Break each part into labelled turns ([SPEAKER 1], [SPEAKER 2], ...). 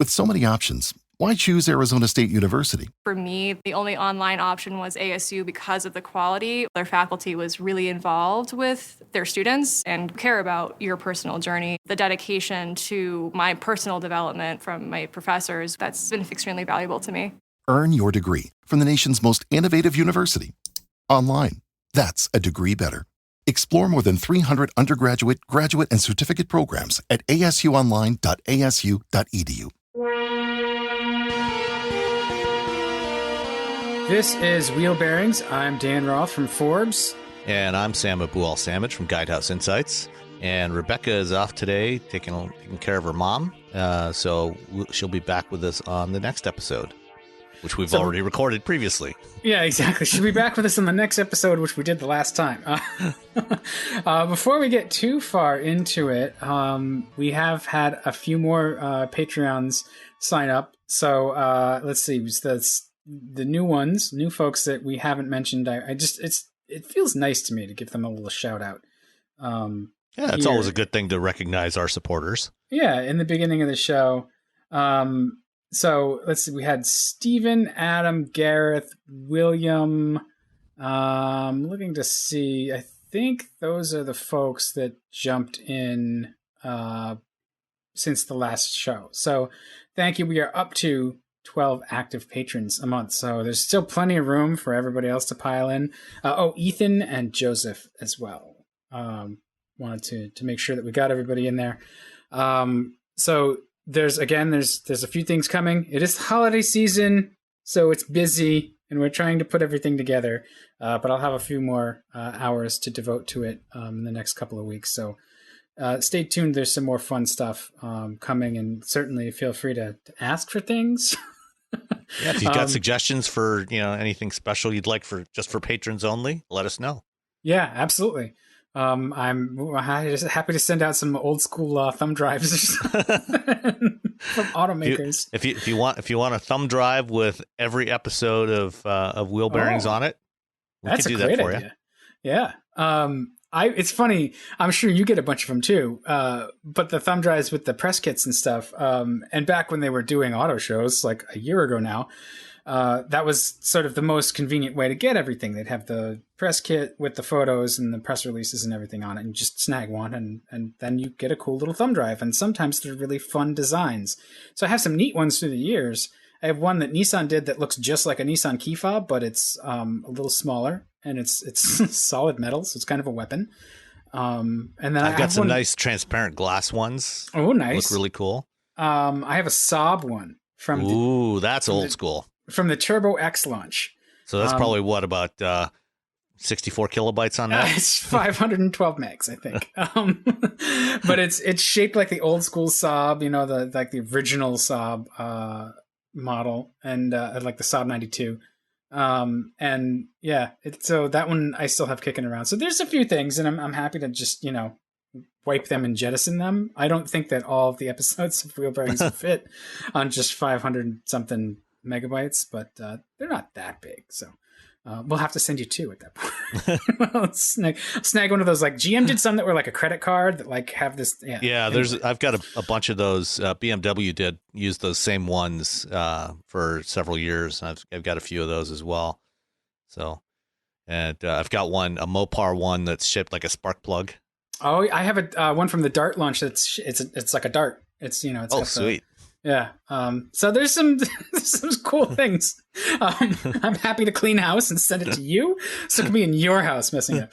[SPEAKER 1] With so many options, why choose Arizona State University?
[SPEAKER 2] For me, the only online option was ASU because of the quality. Their faculty was really involved with their students and care about your personal journey. The dedication to my personal development from my professors, that's been extremely valuable to me.
[SPEAKER 1] Earn your degree from the nation's most innovative university. Online. That's a degree better. Explore more than 300 undergraduate, graduate, and certificate programs at asuonline.asu.edu.
[SPEAKER 3] This is Wheel Bearings. I'm Dan Roth from Forbes.
[SPEAKER 4] And I'm Sam Abu-Al-Samad from Guidehouse Insights. And Rebecca is off today taking care of her mom. So she'll be back with us on the next episode, which we've already recorded previously.
[SPEAKER 3] Yeah, exactly. She'll be back with us on the next episode, which we did the last time. Before we get too far into it, we have had a few more Patreons sign up. So let's see. The new ones, new folks that we haven't mentioned. It feels nice to me to give them a little shout out.
[SPEAKER 4] Yeah, it's always a good thing to recognize our supporters.
[SPEAKER 3] Yeah, in the beginning of the show. So let's see. We had Stephen, Adam, Gareth, William. Looking to see. I think those are the folks that jumped in since the last show. So thank you. We are up to 12 active patrons a month. So there's still plenty of room for everybody else to pile in. Ethan and Joseph as well. Wanted to make sure that we got everybody in there. So there's a few things coming. It is holiday season, so it's busy and we're trying to put everything together. But I'll have a few more hours to devote to it in the next couple of weeks. So stay tuned. There's some more fun stuff coming, and certainly feel free to ask for things.
[SPEAKER 4] Yeah, if you've got suggestions for anything special you'd like for patrons only, let us know.
[SPEAKER 3] Yeah, absolutely. I'm just happy to send out some old school thumb drives from automakers.
[SPEAKER 4] If you want a thumb drive with every episode of Wheel Bearings on it, we
[SPEAKER 3] that's
[SPEAKER 4] could do
[SPEAKER 3] a great
[SPEAKER 4] that for
[SPEAKER 3] idea.
[SPEAKER 4] you.
[SPEAKER 3] Yeah. It's funny. I'm sure you get a bunch of them too. But the thumb drives with the press kits and stuff. And back when they were doing auto shows, like a year ago now, that was sort of the most convenient way to get everything. They'd have the press kit with the photos and the press releases and everything on it, and just snag one, and then you get a cool little thumb drive. And sometimes they're really fun designs. So I have some neat ones through the years. I have one that Nissan did that looks just like a Nissan key fob, but it's a little smaller, and it's solid metal, so it's kind of a weapon. And then
[SPEAKER 4] I've got some nice transparent glass ones.
[SPEAKER 3] Oh, nice!
[SPEAKER 4] Look really cool.
[SPEAKER 3] I have a Saab one from.
[SPEAKER 4] That's old school.
[SPEAKER 3] From the Turbo X launch.
[SPEAKER 4] So that's probably about 64 kilobytes on that?
[SPEAKER 3] It's 512 megs, I think. But it's shaped like the old school Saab, the original Saab model, and like the Saab 92. And yeah, so that one I still have kicking around. So there's a few things, and I'm happy to just, wipe them and jettison them. I don't think that all of the episodes of Wheel Bearings will fit on just 500 something megabytes, but they're not that big, so we'll have to send you two at that point. I'll snag one of those. Like GM did some that were like a credit card that like have this. Yeah,
[SPEAKER 4] I've got a bunch of those. BMW did use those same ones for several years. I've got a few of those as well. So, and I've got a Mopar one that's shaped like a spark plug.
[SPEAKER 3] Oh, I have a one from the Dart launch. It's like a Dart. It's it's
[SPEAKER 4] sweet.
[SPEAKER 3] Yeah. So there's some cool things. I'm happy to clean house and send it to you, so it can be in your house messing up.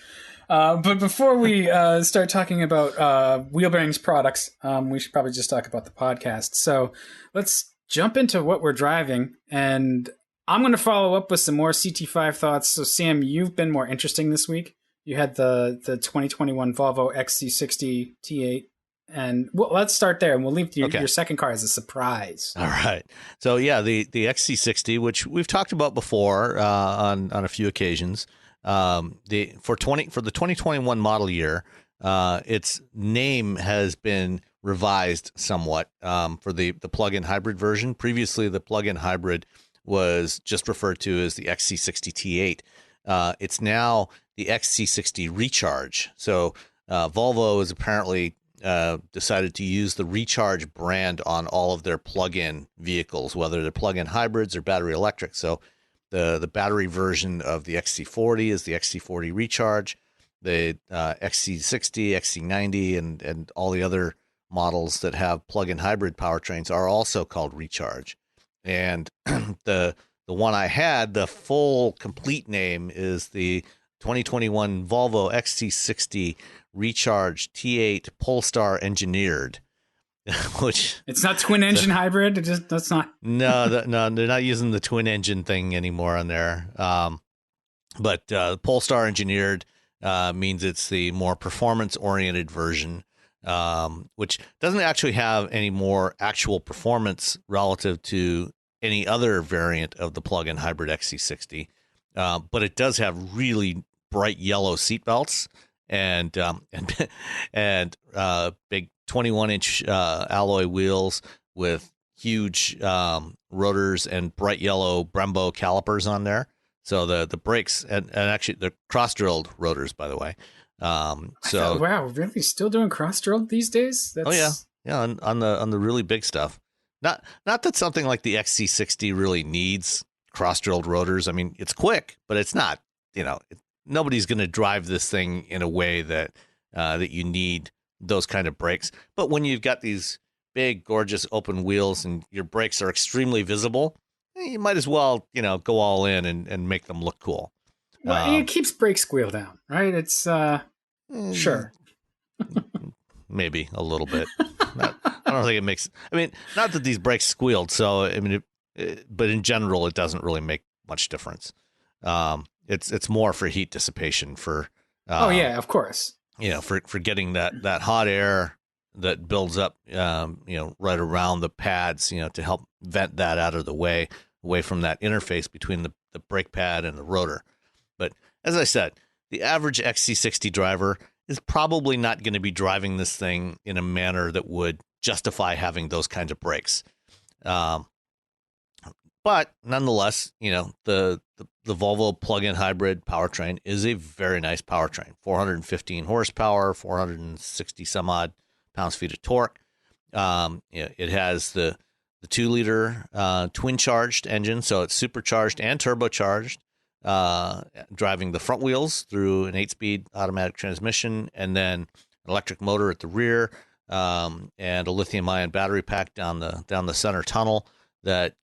[SPEAKER 3] But before we start talking about Wheel Bearings products, we should probably just talk about the podcast. So let's jump into what we're driving, and I'm going to follow up with some more CT5 thoughts. So Sam, you've been more interesting this week. You had the 2021 Volvo XC60 T8. And let's start there, and we'll leave your second car as a surprise.
[SPEAKER 4] All right. So yeah, the XC60, which we've talked about before on a few occasions, for the 2021 model year, its name has been revised somewhat for the plug-in hybrid version. Previously, the plug-in hybrid was just referred to as the XC60 T8. It's now the XC60 Recharge. So Volvo is apparently decided to use the Recharge brand on all of their plug-in vehicles, whether they're plug-in hybrids or battery electric. So the battery version of the XC40 is the XC40 Recharge. The XC60, XC90, and all the other models that have plug-in hybrid powertrains are also called Recharge. And the one I had, the full complete name is the 2021 Volvo XC60 Recharge T8 Polestar Engineered, which
[SPEAKER 3] it's not twin engine hybrid. That's not.
[SPEAKER 4] No, they're not using the twin engine thing anymore on there. But Polestar Engineered means it's the more performance oriented version, which doesn't actually have any more actual performance relative to any other variant of the plug-in hybrid XC60. But it does have really bright yellow seat belts and big 21-inch alloy wheels with huge rotors and bright yellow Brembo calipers on there. So the brakes and actually they're cross-drilled rotors, by the way. So
[SPEAKER 3] wow, really still doing cross-drilled these days?
[SPEAKER 4] Oh yeah, on the really big stuff. Not that something like the XC60 really needs cross-drilled rotors. I mean, it's quick, but it's not. Nobody's going to drive this thing in a way that you need those kind of brakes. But when you've got these big, gorgeous open wheels and your brakes are extremely visible, you might as well, go all in and make them look cool.
[SPEAKER 3] Well, it keeps brake squeal down, right? It's sure.
[SPEAKER 4] Maybe a little bit. I don't think it makes. I mean, not that these brakes squealed. So I mean, but in general, it doesn't really make much difference. It's more for heat dissipation for.
[SPEAKER 3] Oh yeah, of course.
[SPEAKER 4] For getting that hot air that builds up, right around the pads, to help vent that out of the way, away from that interface between the brake pad and the rotor. But as I said, the average XC60 driver is probably not going to be driving this thing in a manner that would justify having those kinds of brakes. But nonetheless, the Volvo plug-in hybrid powertrain is a very nice powertrain. 415 horsepower, 460 some odd pounds-feet of torque. It has the 2-liter twin-charged engine, so it's supercharged and turbocharged, driving the front wheels through an 8-speed automatic transmission, and then an electric motor at the rear, and a lithium-ion battery pack down the center tunnel that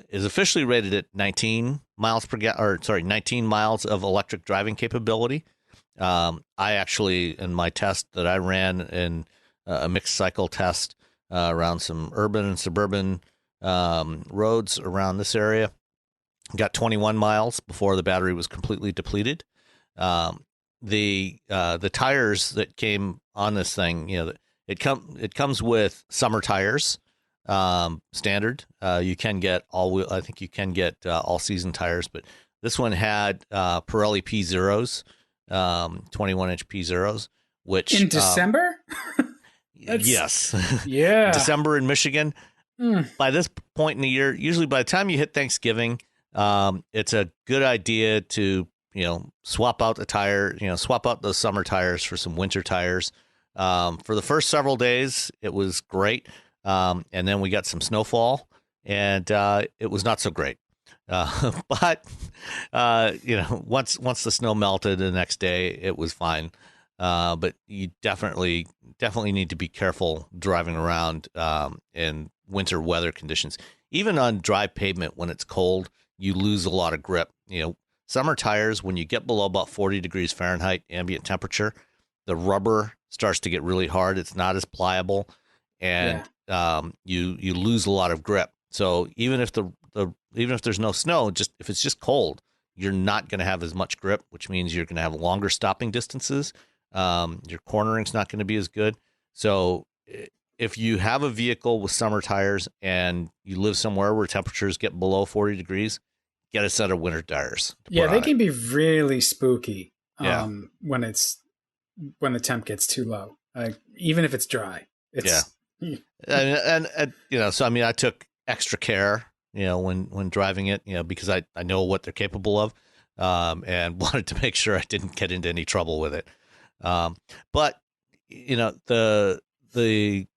[SPEAKER 4] is officially rated at 19 miles of electric driving capability. I actually, in my test that I ran in a mixed cycle test around some urban and suburban roads around this area, got 21 miles before the battery was completely depleted. The tires that came on this thing, it comes with summer tires. Standard. You can get I think you can get all season tires, but this one had Pirelli P0s, 21-inch P0s, which
[SPEAKER 3] in December.
[SPEAKER 4] Yes,
[SPEAKER 3] yeah,
[SPEAKER 4] December in Michigan. By this point in the year, usually by the time you hit Thanksgiving, it's a good idea to swap out the tire, swap out those summer tires for some winter tires. For the first several days, it was great. And then we got some snowfall, and it was not so great. But once the snow melted the next day, it was fine. But you definitely need to be careful driving around in winter weather conditions. Even on dry pavement when it's cold, you lose a lot of grip. Summer tires, when you get below about 40 degrees Fahrenheit ambient temperature, the rubber starts to get really hard. It's not as pliable, and you lose a lot of grip. So even if even if there's no snow, if it's just cold, you're not going to have as much grip, which means you're going to have longer stopping distances. Your cornering's not going to be as good. So if you have a vehicle with summer tires and you live somewhere where temperatures get below 40 degrees, get a set of winter tires.
[SPEAKER 3] Yeah, they can be really spooky when the temp gets too low, even if it's dry.
[SPEAKER 4] So I mean, I took extra care, when driving it, because I know what they're capable of, and wanted to make sure I didn't get into any trouble with it. But the the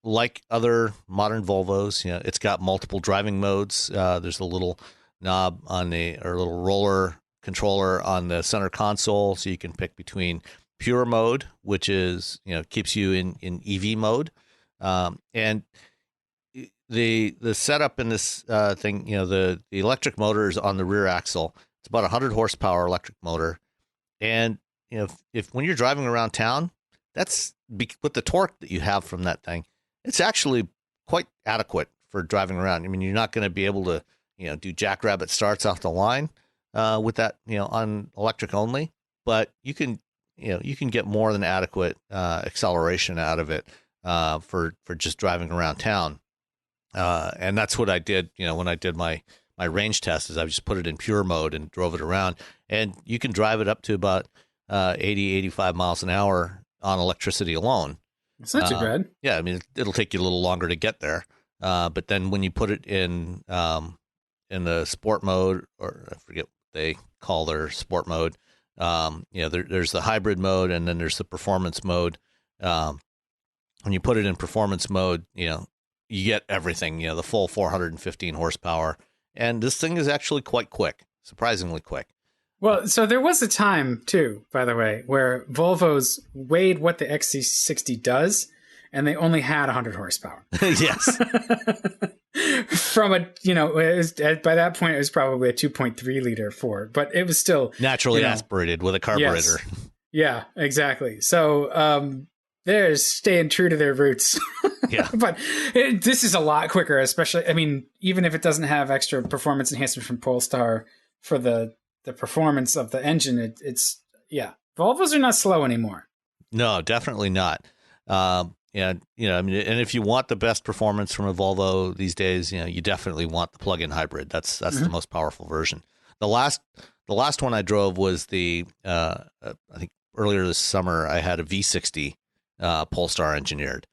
[SPEAKER 4] like other modern Volvos, it's got multiple driving modes. There's a little knob or a little roller controller on the center console, so you can pick between pure mode, which is keeps you in EV mode, and the setup in this thing, the electric motor is on the rear axle. It's about 100 horsepower electric motor, and if when you're driving around town, with the torque that you have from that thing, it's actually quite adequate for driving around. I mean, you're not going to be able to do jackrabbit starts off the line with that on electric only, but you can get more than adequate acceleration out of it for just driving around town. And that's what I did, when I did my range test, is I just put it in pure mode and drove it around, and you can drive it up to about 80, 85 miles an hour on electricity alone.
[SPEAKER 3] It's not too bad.
[SPEAKER 4] Yeah, I mean, it'll take you a little longer to get there. But then when you put it in the sport mode, or I forget what they call their sport mode, there's the hybrid mode, and then there's the performance mode. When you put it in performance mode, you get everything, the full 415 horsepower. And this thing is actually quite quick, surprisingly quick.
[SPEAKER 3] Well, so there was a time, too, by the way, where Volvos weighed what the XC60 does, and they only had 100 horsepower.
[SPEAKER 4] Yes.
[SPEAKER 3] From by that point, it was probably a 2.3 liter Ford, but it was still
[SPEAKER 4] naturally aspirated with a carburetor.
[SPEAKER 3] Yes. Yeah, exactly. So they're staying true to their roots.
[SPEAKER 4] Yeah.
[SPEAKER 3] But this is a lot quicker, especially, I mean, even if it doesn't have extra performance enhancement from Polestar for the performance of the engine, Volvos are not slow anymore.
[SPEAKER 4] No, definitely not. I mean, and if you want the best performance from a Volvo these days, you definitely want the plug-in hybrid. That's the most powerful version. The last one I drove was I think earlier this summer, I had a V60 Polestar engineered,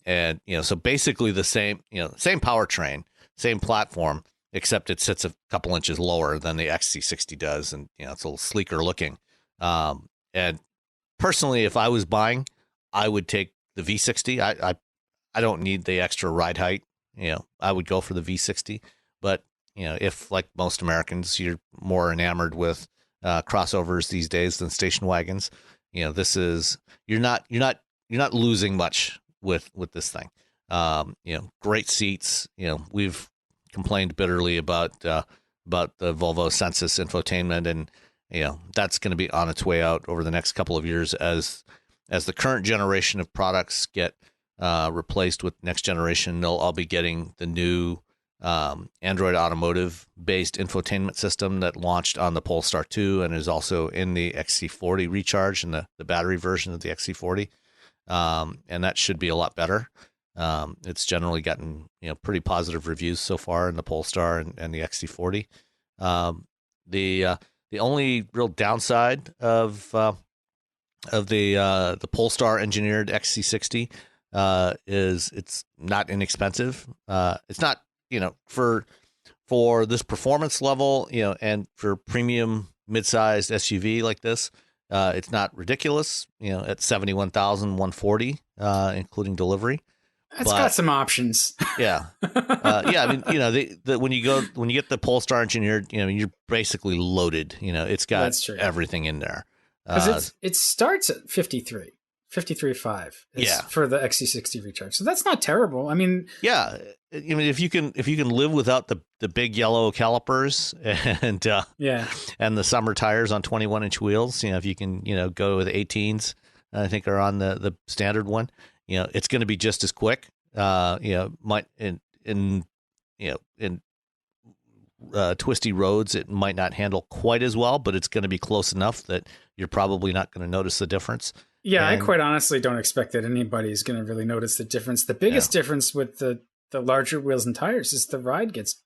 [SPEAKER 4] and so basically the same powertrain, same platform, except it sits a couple inches lower than the XC60 does, and it's a little sleeker looking. And personally, if I was buying, I would take the V60. I don't need the extra ride height. I would go for the V60. But if, like most Americans, you're more enamored with crossovers these days than station wagons, this is you're not losing much with this thing. Great seats. We've complained bitterly about the Volvo Sensus infotainment, and that's going to be on its way out over the next couple of years as the current generation of products get replaced with next generation. They'll all be getting the new Android Automotive based infotainment system that launched on the Polestar 2 and is also in the XC40 Recharge and the battery version of the XC40. And that should be a lot better. It's generally gotten pretty positive reviews so far in the Polestar and the XC40. The only real downside of the Polestar engineered XC60 is it's not inexpensive. It's not for this performance level, and for premium mid-sized SUV like this, it's not ridiculous. At $71,140, including delivery.
[SPEAKER 3] It's got some options.
[SPEAKER 4] Yeah. I mean, when you get the Polestar engineered, you're basically loaded. It's got everything in there.
[SPEAKER 3] Because it starts at 53.5 for the XC60 Recharge. So that's not terrible. I mean,
[SPEAKER 4] yeah. I mean, if you can live without the big yellow calipers and the summer tires on 21-inch wheels, if you can go with 18s, I think are on the standard one. It's going to be just as quick. Might in twisty roads, it might not handle quite as well, but it's going to be close enough that you're probably not going to notice the difference.
[SPEAKER 3] Yeah, I quite honestly don't expect that anybody's going to really notice the difference. The biggest difference with the larger wheels and tires is the ride gets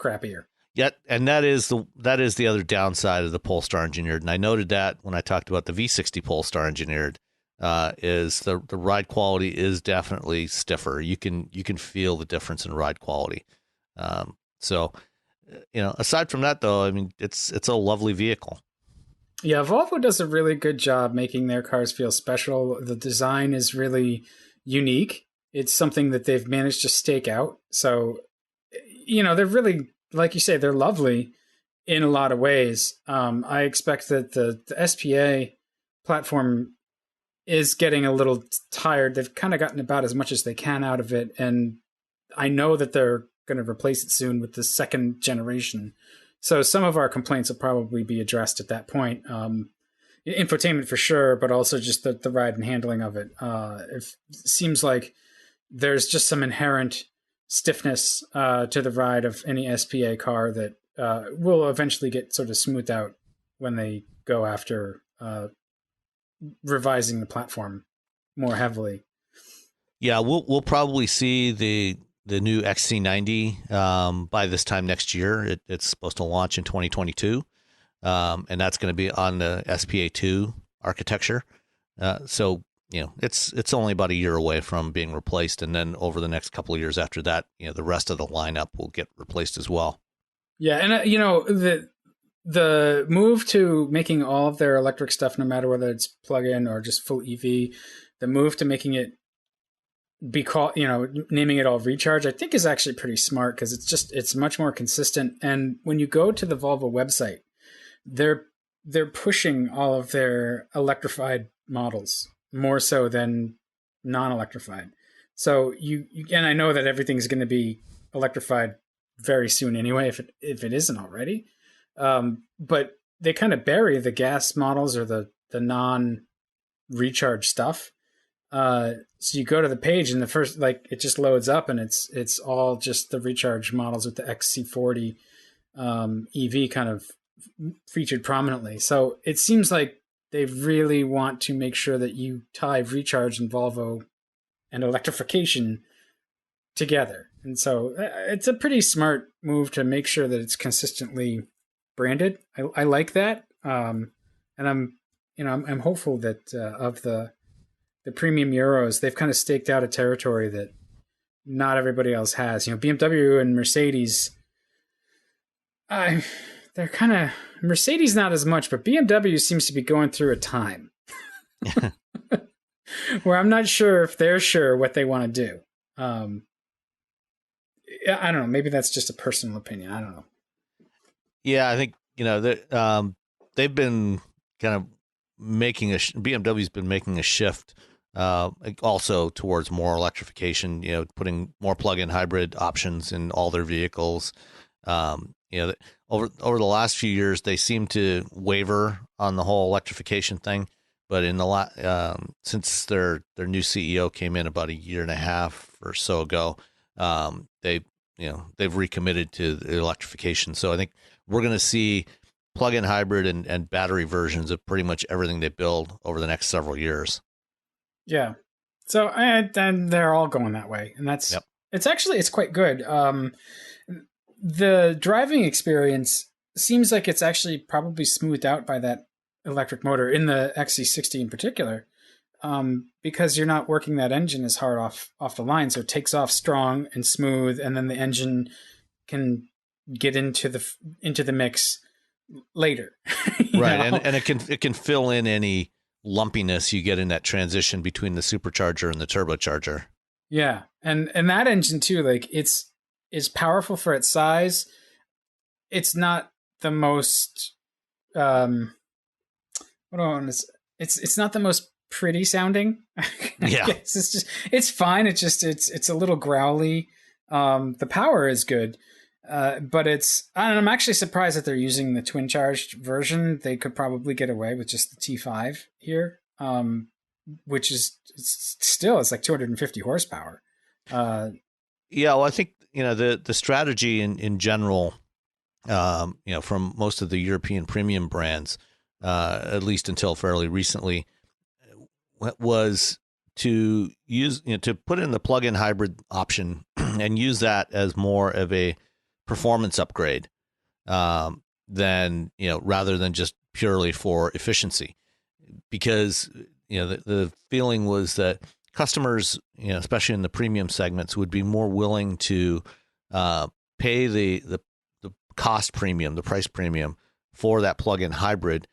[SPEAKER 3] crappier.
[SPEAKER 4] Yeah, and that is the other downside of the Polestar engineered. And I noted that when I talked about the V60 Polestar engineered, is the ride quality is definitely stiffer. You can feel the difference in ride quality. So aside from that, though, I mean, it's a lovely vehicle.
[SPEAKER 3] Yeah, Volvo does a really good job making their cars feel special. The design is really unique. It's something that they've managed to stake out. So, they're really, like you say, they're lovely in a lot of ways. I expect that the SPA platform is getting a little tired. They've kind of gotten about as much as they can out of it. And I know that they're going to replace it soon with the second generation. So some of our complaints will probably be addressed at that point. Infotainment for sure, but also just the ride and handling of it. It seems like there's just some inherent stiffness to the ride of any SPA car that will eventually get sort of smoothed out when they go after revising the platform more heavily.
[SPEAKER 4] Yeah, we'll probably see the new XC90 by this time next year. It's supposed to launch in 2022, and that's going to be on the SPA2 architecture. So it's only about a year away from being replaced, and then over the next couple of years after that, the rest of the lineup will get replaced as well.
[SPEAKER 3] Yeah, and the move to making all of their electric stuff, no matter whether it's plug-in or just full EV, the move to making it naming it all Recharge, I think is actually pretty smart because it's much more consistent. And when you go to the Volvo website, they're pushing all of their electrified models more so than non-electrified. So and I know that everything's going to be electrified very soon anyway, if it isn't already. But they kind of bury the gas models or the non-recharge stuff. So you go to the page and the first, it just loads up and it's all just the recharge models with the XC40 EV kind of featured prominently. So it seems like they really want to make sure that you tie recharge and Volvo and electrification together. And so it's a pretty smart move to make sure that it's consistently branded. I like that. And I'm hopeful that of the premium Euros, they've kind of staked out a territory that not everybody else has. BMW and Mercedes, they're kind of, Mercedes not as much, but BMW seems to be going through a time where I'm not sure if they're sure what they want to do. I don't know. Maybe that's just a personal opinion. I don't know.
[SPEAKER 4] Yeah, I think, they've been kind of BMW's been making a shift also towards more electrification, putting more plug-in hybrid options in all their vehicles. Over the last few years, they seem to waver on the whole electrification thing. But in since their new CEO came in about a year and a half or so ago, they've recommitted to the electrification. So I think we're going to see plug-in hybrid and battery versions of pretty much everything they build over the next several years. Yeah.
[SPEAKER 3] So and they're all going that way, and that's it's quite good. The driving experience seems like it's actually probably smoothed out by that electric motor in the XC60 in particular, because you're not working that engine as hard off the line, so it takes off strong and smooth, and then the engine can get into the mix later.
[SPEAKER 4] Right. And it can fill in any lumpiness you get in that transition between the supercharger and the turbocharger.
[SPEAKER 3] Yeah. And that engine too, it's powerful for its size. It's not the most it's not the most pretty sounding.
[SPEAKER 4] Yeah.
[SPEAKER 3] It's fine. It's a little growly. The power is good. But I'm actually surprised that they're using the twin charged version. They could probably get away with just the T5 here, which is it's like 250 horsepower.
[SPEAKER 4] Yeah, well, I think the strategy in general, from most of the European premium brands, at least until fairly recently, was to use to put in the plug-in hybrid option and use that as more of a performance upgrade than rather than just purely for efficiency, because the feeling was that customers, especially in the premium segments, would be more willing to pay the cost premium, the price premium for that plug-in hybrid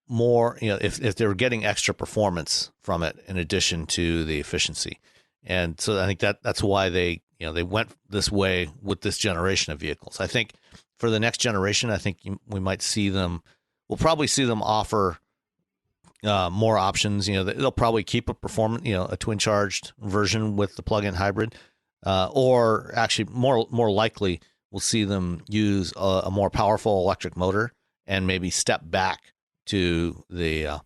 [SPEAKER 4] more, if they were getting extra performance from it in addition to the efficiency. And so I think that's why they went this way with this generation of vehicles. I think for the next generation, I think we'll probably see them offer more options. They'll probably keep a performance, a twin charged version with the plug-in hybrid, or actually more likely we'll see them use a more powerful electric motor and maybe step back to the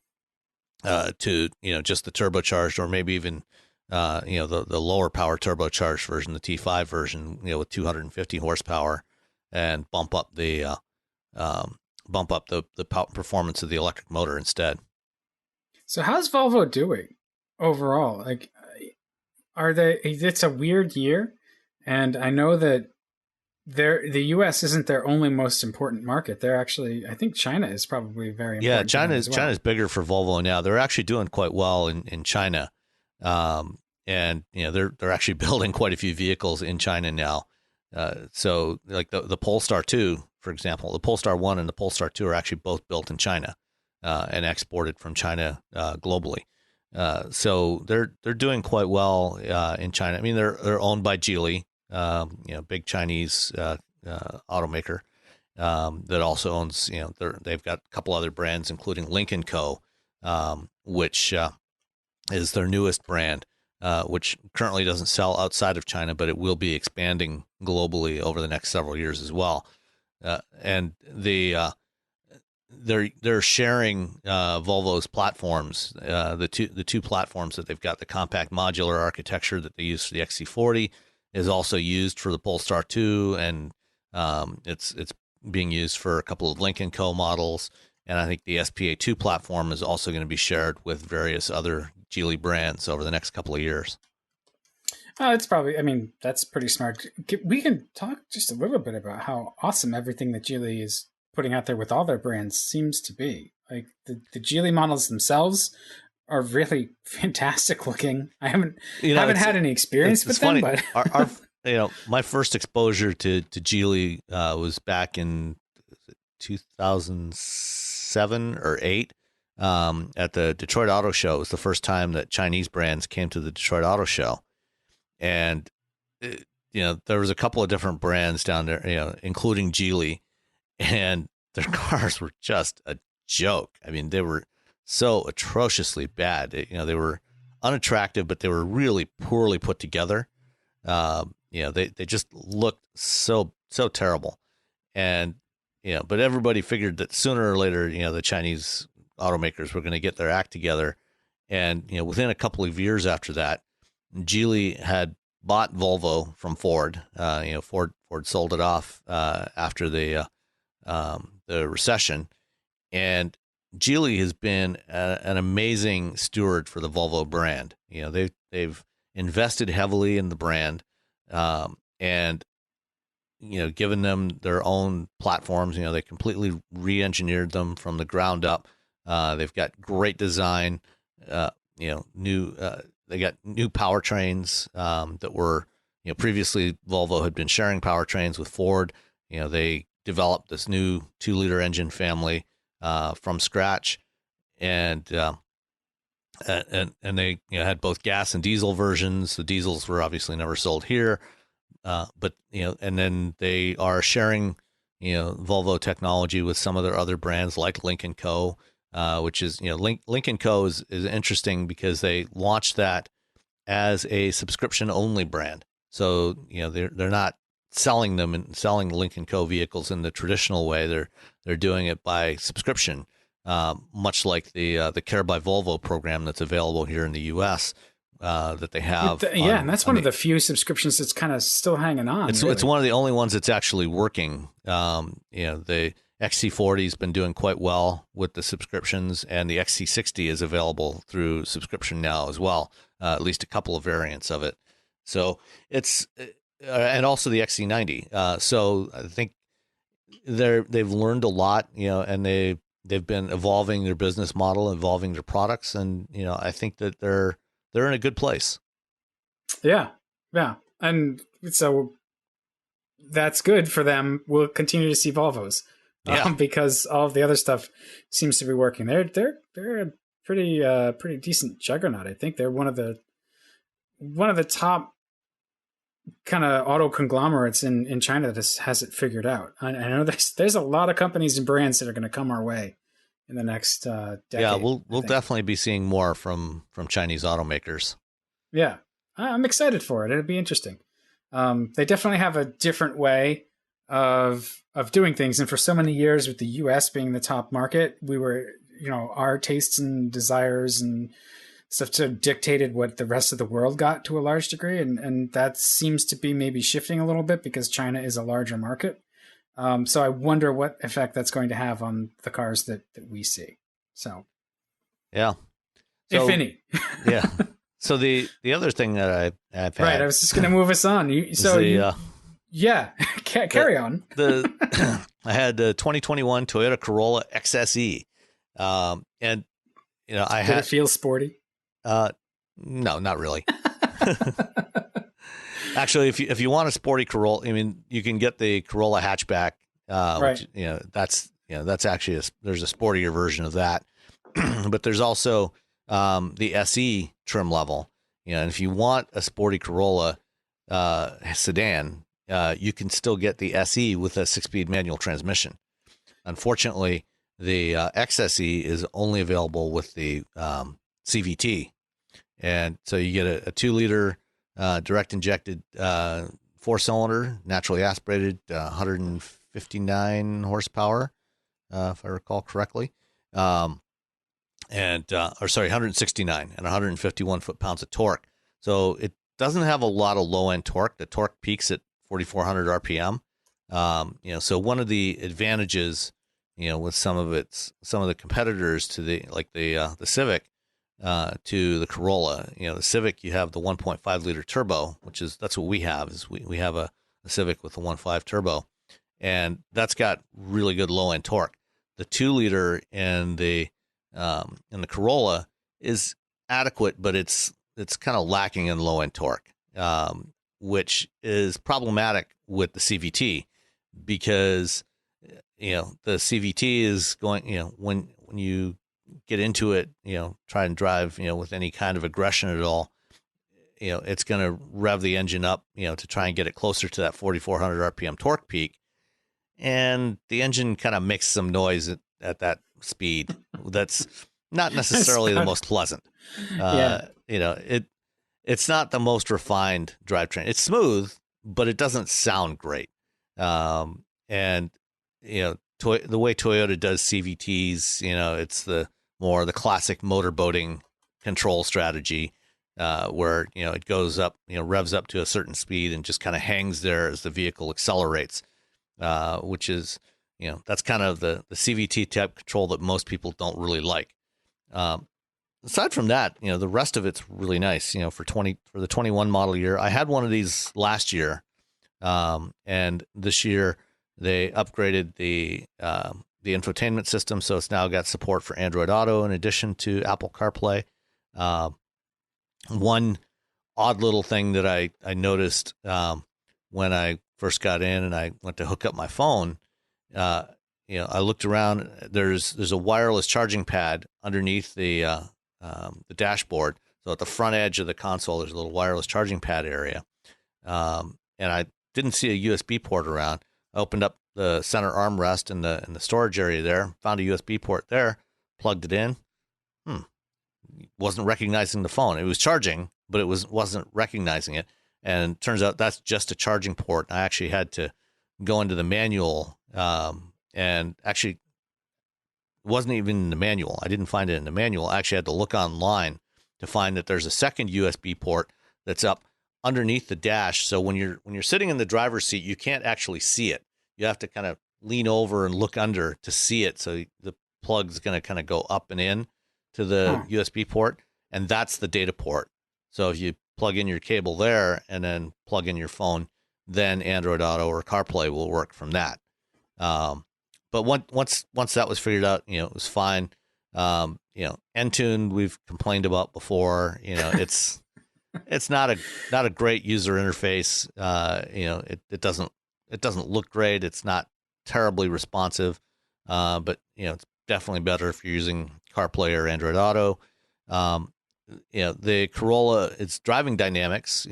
[SPEAKER 4] just the turbocharged, or maybe even the lower power turbocharged version, the T5 version, with 250 horsepower, and bump up the performance of the electric motor instead.
[SPEAKER 3] So how's Volvo doing overall? Like, it's a weird year, and I know that the U.S. isn't their only most important market. They're actually, I think China is probably very important.
[SPEAKER 4] Yeah, China's bigger for Volvo now. They're actually doing quite well in China, and they're actually building quite a few vehicles in China now. So like the Polestar 2, for example, the Polestar 1 and the Polestar 2 are actually both built in China and exported from China globally. So they're doing quite well in China. I mean, they're owned by Geely, big Chinese automaker that also owns. They've got a couple other brands, including Lynk & Co, which is their newest brand, which currently doesn't sell outside of China, but it will be expanding globally over the next several years as well. And they're sharing Volvo's platforms, the two platforms that they've got. The compact modular architecture that they use for the XC40 is also used for the Polestar 2, and it's being used for a couple of Lynk & Co models. And I think the SPA2 platform is also going to be shared with various other Geely brands over the next couple of years.
[SPEAKER 3] It's probably, I mean, that's pretty smart. We can talk just a little bit about how awesome everything that Geely is putting out there with all their brands seems to be. Like the Geely models themselves are really fantastic looking. I haven't had any experience with them, but
[SPEAKER 4] our my first exposure to Geely was back in 2007 or 8 at the Detroit Auto Show. It was the first time that Chinese brands came to the Detroit Auto Show, and there was a couple of different brands down there, including Geely, and their cars were just a joke. I mean, they were so atrociously bad. They were unattractive, but they were really poorly put together. They just looked so terrible. And, but everybody figured that sooner or later, the Chinese automakers were going to get their act together. And, within a couple of years after that, Geely had bought Volvo from Ford. Ford sold it off after the recession, and Geely has been an amazing steward for the Volvo brand. They've invested heavily in the brand, and given them their own platforms. They completely re-engineered them from the ground up. They've got great design. New. They got new powertrains that were, previously Volvo had been sharing powertrains with Ford. They developed this new 2-liter engine family from scratch, and they had both gas and diesel versions. The diesels were obviously never sold here, but and then they are sharing Volvo technology with some of their other brands like Lynk & Co, which is Lynk & Co is interesting because they launched that as a subscription only brand. So they're not selling them and selling Lynk & Co vehicles in the traditional way. They're doing it by subscription, much like the Care by Volvo program that's available here in the U.S. That they have.
[SPEAKER 3] And that's one of the few subscriptions that's kind of still hanging on.
[SPEAKER 4] It's one of the only ones that's actually working. The XC40 has been doing quite well with the subscriptions, and the XC60 is available through subscription now as well, at least a couple of variants of it. So it's and also the XC90. So I think they've learned a lot, and they've been evolving their business model, evolving their products, and I think that they're in a good place.
[SPEAKER 3] Yeah, and so that's good for them. We'll continue to see Volvos.
[SPEAKER 4] Yeah.
[SPEAKER 3] because all of the other stuff seems to be working. They're a pretty decent juggernaut. I think they're one of the top kind of auto conglomerates in China that has it figured out. I know there's a lot of companies and brands that are going to come our way in the next decade.
[SPEAKER 4] Yeah, we'll definitely be seeing more from Chinese automakers.
[SPEAKER 3] Yeah, I'm excited for it. It'll be interesting. They definitely have a different way of doing things, and for so many years, with the U.S. being the top market, we were, our tastes and desires and stuff sort of dictated what the rest of the world got to a large degree, and that seems to be maybe shifting a little bit because China is a larger market. So I wonder what effect that's going to have on the cars that we see. So,
[SPEAKER 4] yeah,
[SPEAKER 3] if any,
[SPEAKER 4] yeah. So the other thing that I've had,
[SPEAKER 3] right, I was just going to move us on. Carry on.
[SPEAKER 4] I had the 2021 Toyota Corolla XSE, and Did
[SPEAKER 3] it feel sporty?
[SPEAKER 4] No, not really. Actually, if you want a sporty Corolla, I mean, you can get the Corolla hatchback.
[SPEAKER 3] Right.
[SPEAKER 4] Which, that's actually there's a sportier version of that, but there's also the SE trim level. And if you want a sporty Corolla sedan, you can still get the SE with a 6-speed manual transmission. Unfortunately, the XSE is only available with the CVT, and so you get a 2-liter direct injected 4-cylinder, naturally aspirated, 159 horsepower, if I recall correctly. 169 and 151 foot-pounds of torque. So it doesn't have a lot of low-end torque. The torque peaks at 4,400 RPM. So one of the advantages, with some of the competitors to the Civic, to the Corolla, the Civic, you have the 1.5 liter turbo, that's what we have. Is we have a Civic with a 1.5 turbo, and that's got really good low-end torque. The 2 liter in the Corolla is adequate, but it's kind of lacking in low-end torque, which is problematic with the CVT, because the CVT is going, when you get into it, try and drive, with any kind of aggression at all, it's going to rev the engine up, to try and get it closer to that 4,400 RPM torque peak. And the engine kind of makes some noise at that speed. That's not necessarily the most pleasant. It's not the most refined drivetrain. It's smooth, but it doesn't sound great. The way Toyota does CVTs, it's the classic motorboating control strategy, where, it goes up, revs up to a certain speed and just kind of hangs there as the vehicle accelerates, which is, that's kind of the CVT type control that most people don't really like. Aside from that, the rest of it's really nice, for the 21 model year. I had one of these last year, and this year they upgraded the infotainment system, so it's now got support for Android Auto in addition to Apple CarPlay. One odd little thing that I noticed when I first got in and I went to hook up my phone, I looked around. There's a wireless charging pad underneath the dashboard. So at the front edge of the console, there's a little wireless charging pad area, and I didn't see a USB port around. I opened up the center armrest in the storage area there, found a USB port there, plugged it in. Wasn't recognizing the phone. It was charging, but it wasn't recognizing it. And turns out that's just a charging port. I actually had to go into the manual, and actually it wasn't even in the manual. I didn't find it in the manual. I actually had to look online to find that there's a second USB port that's up underneath the dash. So when you're sitting in the driver's seat, you can't actually see it. You have to kind of lean over and look under to see it. So the plug's going to kind of go up and in to the USB port, and that's the data port. So if you plug in your cable there and then plug in your phone, then Android Auto or CarPlay will work from that. But once that was figured out, it was fine. Entune we've complained about before. It's not a great user interface. It doesn't look great. It's not terribly responsive. but it's definitely better if you're using CarPlay or Android Auto. The Corolla, its driving dynamics,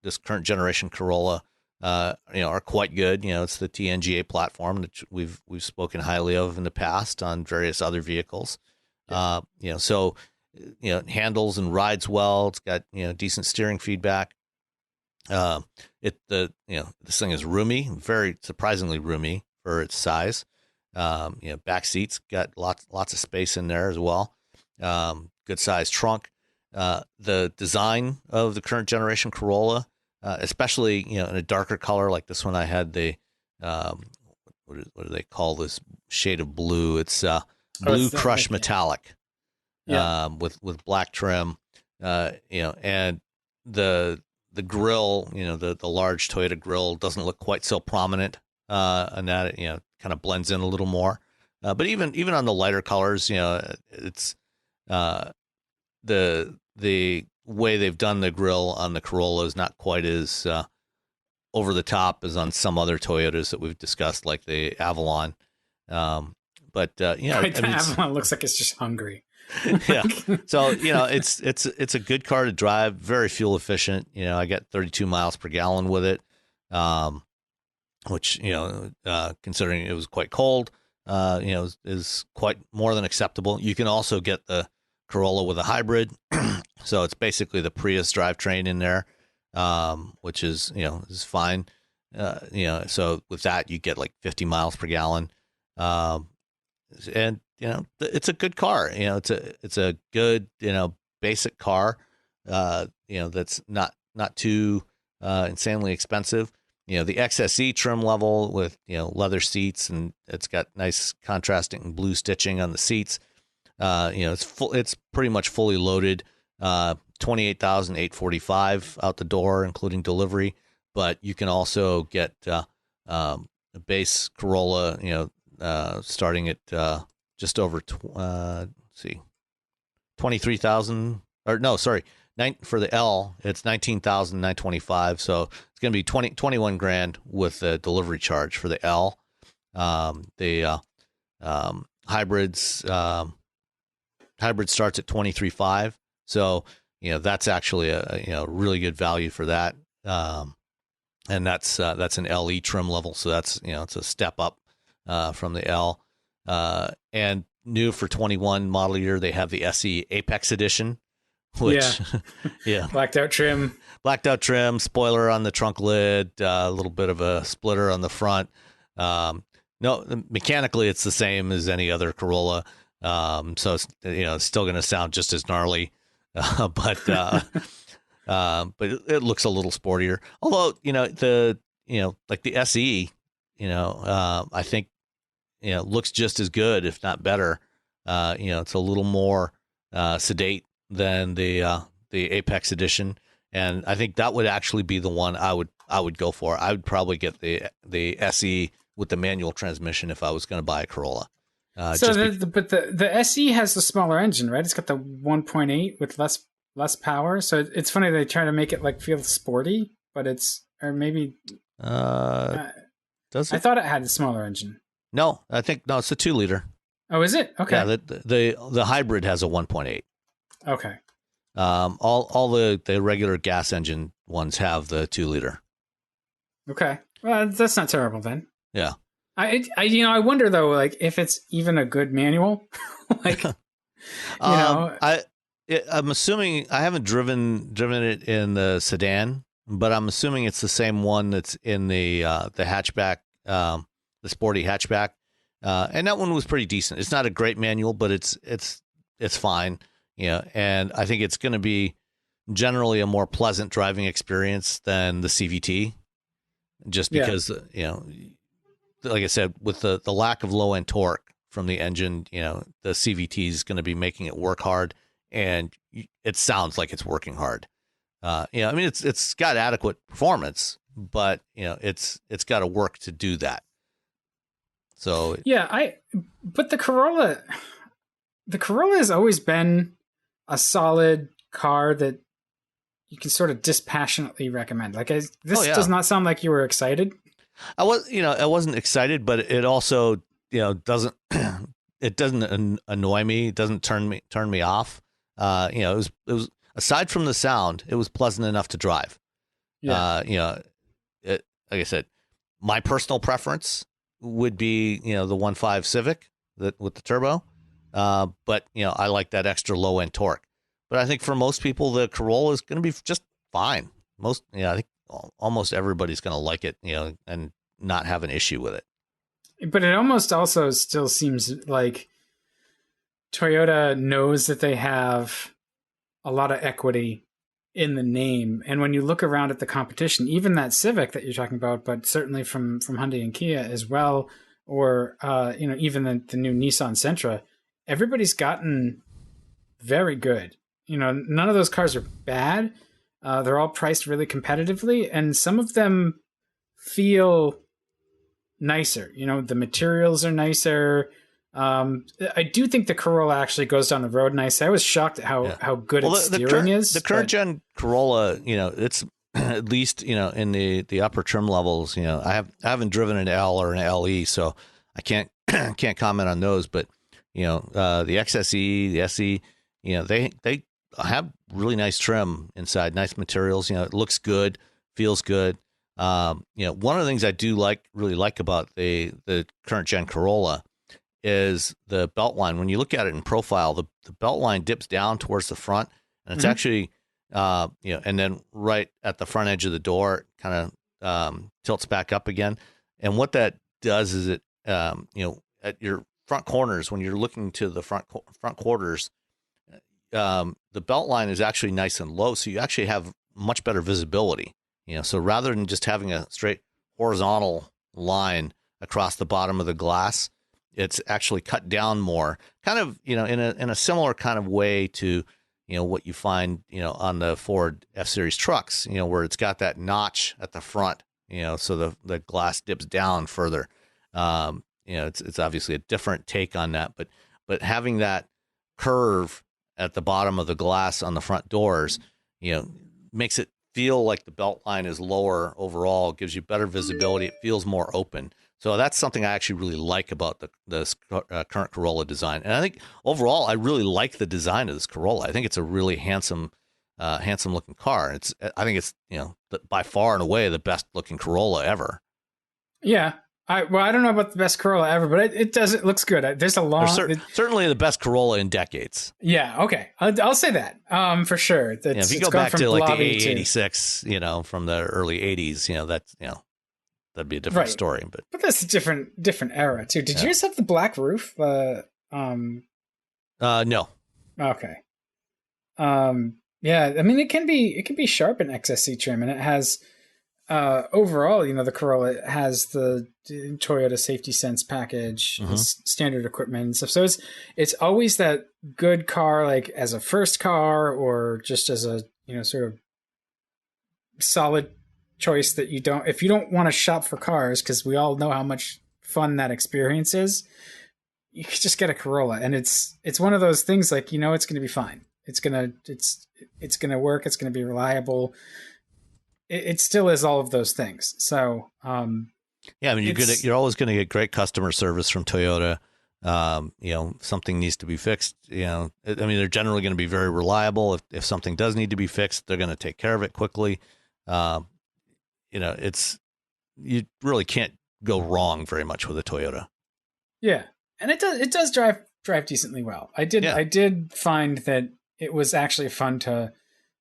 [SPEAKER 4] this current generation Corolla, are quite good. It's the TNGA platform that we've spoken highly of in the past on various other vehicles. So it handles and rides well. It's got decent steering feedback. This thing is roomy, very surprisingly roomy for its size. Back seats got lots of space in there as well. Good sized trunk. The design of the current generation Corolla, especially in a darker color like this one, I had the what do they call this shade of blue? It's blue crushed metallic, with black trim. And the grill, the large Toyota grill doesn't look quite so prominent, and that kind of blends in a little more. But even on the lighter colors, it's the way they've done the grill on the Corolla is not quite as over the top as on some other Toyotas that we've discussed, like the Avalon. The
[SPEAKER 3] Avalon looks like it's just hungry.
[SPEAKER 4] Yeah. So, it's a good car to drive, very fuel efficient. I got 32 miles per gallon with it. Which, considering it was quite cold, is quite more than acceptable. You can also get the Corolla with a hybrid. So it's basically the Prius drivetrain in there, which is fine. So with that, you get like 50 miles per gallon. And it's a good car. It's a good, basic car, that's not too insanely expensive. The XSE trim level with, leather seats, and it's got nice contrasting blue stitching on the seats. It's pretty much fully loaded, $28,845 out the door, including delivery. But you can also get a base Corolla, starting at just over 23,000, or no, sorry, for the L, it's 19,925. So it's going to be 21 grand with the delivery charge for the L. The hybrid starts at 23.5. So, that's actually a really good value for that. And that's an LE trim level. So that's, it's a step up from the L. And new for 21 model year, they have the SE Apex Edition, which,
[SPEAKER 3] blacked out trim,
[SPEAKER 4] spoiler on the trunk lid, a little bit of a splitter on the front. No, mechanically it's the same as any other Corolla. So it's, it's still going to sound just as gnarly, but it looks a little sportier. Although, like the SE, I think, looks just as good, if not better. It's a little more sedate than the Apex Edition, and I think that would actually be the one I would go for. I would probably get the SE with the manual transmission if I was going to buy a Corolla.
[SPEAKER 3] But the SE has the smaller engine, right? It's got the 1.8 with less power. So it's funny they try to make it like feel sporty, but it's maybe.
[SPEAKER 4] Does it?
[SPEAKER 3] I thought it had a smaller engine.
[SPEAKER 4] No, it's a 2-liter.
[SPEAKER 3] Oh, is it? Okay.
[SPEAKER 4] Yeah, the hybrid has a 1.8.
[SPEAKER 3] Okay.
[SPEAKER 4] All the regular gas engine ones have the 2-liter.
[SPEAKER 3] Okay. Well, that's not terrible then.
[SPEAKER 4] Yeah.
[SPEAKER 3] I wonder though, like if it's even a good manual, like,
[SPEAKER 4] I'm assuming I haven't driven it in the sedan, but I'm assuming it's the same one that's in the hatchback, the sporty hatchback. And that one was pretty decent. It's not a great manual, but it's fine. And I think it's going to be generally a more pleasant driving experience than the CVT, just because, like I said, with the lack of low end torque from the engine, the CVT is going to be making it work hard, and it sounds like it's working hard. It's got adequate performance, but it's got to work to do that. So
[SPEAKER 3] but the Corolla has always been a solid car that you can sort of dispassionately recommend. Like does not sound like you were excited.
[SPEAKER 4] I wasn't excited, but it also, doesn't it doesn't annoy me. It doesn't turn me off. It was aside from the sound, it was pleasant enough to drive.
[SPEAKER 3] Yeah.
[SPEAKER 4] Like I said, my personal preference would be the 1.5 Civic with the turbo, but I like that extra low end torque. But I think for most people, the Corolla is going to be just fine. I think almost everybody's going to like it, and not have an issue with it.
[SPEAKER 3] But it almost also still seems like Toyota knows that they have a lot of equity in the name. And when you look around at the competition, even that Civic that you're talking about, but certainly from Hyundai and Kia as well, or even the new Nissan Sentra, everybody's gotten very good. None of those cars are bad. They're all priced really competitively, and some of them feel nicer. The materials are nicer. I do think the Corolla actually goes down the road nice. I was shocked at how good its steering is.
[SPEAKER 4] The current gen Corolla, it's at least in the upper trim levels. I haven't driven an L or an LE, so I can't comment on those. But the XSE, the SE, they have really nice trim inside, nice materials. It looks good, feels good. One of the things I do really like about the current gen Corolla is the belt line. When you look at it in profile, the belt line dips down towards the front, and it's actually and then right at the front edge of the door, kind of tilts back up again. And what that does is it at your front corners, when you're looking to the front quarters, the belt line is actually nice and low, so you actually have much better visibility. So rather than just having a straight horizontal line across the bottom of the glass, it's actually cut down more, kind of, in a similar kind of way to, what you find, on the Ford F-Series trucks, where it's got that notch at the front, so the glass dips down further. It's obviously a different take on that, but having that curve at the bottom of the glass on the front doors, makes it feel like the belt line is lower overall, gives you better visibility. It feels more open. So that's something I actually really like about the current Corolla design. And I think overall, I really like the design of this Corolla. I think it's a really handsome looking car. I think it's, by far and away the best looking Corolla ever.
[SPEAKER 3] Yeah. I don't know about the best Corolla ever, but it looks good. There's a long,
[SPEAKER 4] certainly the best Corolla in decades.
[SPEAKER 3] Yeah. Okay. I'll say that, for sure.
[SPEAKER 4] If you go back to like the A86, from the early 80s, that'd be a different story. But
[SPEAKER 3] that's a different era too. Did yours have the black roof?
[SPEAKER 4] No.
[SPEAKER 3] Okay. Yeah. I mean, it can be sharp in XSE trim, and it has. Overall, the Corolla has the Toyota Safety Sense package, standard equipment and stuff. So it's always that good car, like as a first car or just as a, sort of solid choice that if you don't want to shop for cars, because we all know how much fun that experience is, you can just get a Corolla. And it's one of those things like, it's going to be fine. It's going to work. It's going to be reliable. It still is all of those things. So,
[SPEAKER 4] yeah, I mean, you're always going to get great customer service from Toyota. Something needs to be fixed. They're generally going to be very reliable. If something does need to be fixed, they're going to take care of it quickly. You really can't go wrong very much with a Toyota.
[SPEAKER 3] Yeah, and it does drive decently well. I did find that it was actually fun to.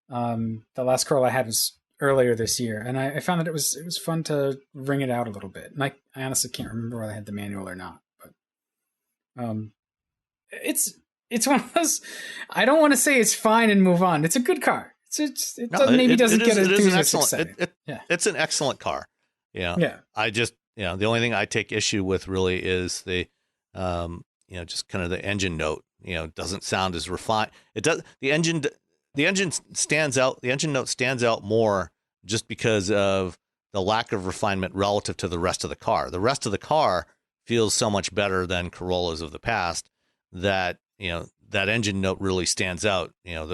[SPEAKER 3] The last Corolla I had was earlier this year, and I found that it was fun to wring it out a little bit. And I honestly can't remember whether I had the manual or not, but it's one of those. I don't want to say it's fine and move on. It's a good car. It's an excellent car.
[SPEAKER 4] Yeah. I just the only thing I take issue with really is the just kind of the engine note. Doesn't sound as refined. It does. The engine stands out. The engine note stands out more just because of the lack of refinement relative to the rest of the car. The rest of the car feels so much better than Corollas of the past that, that engine note really stands out,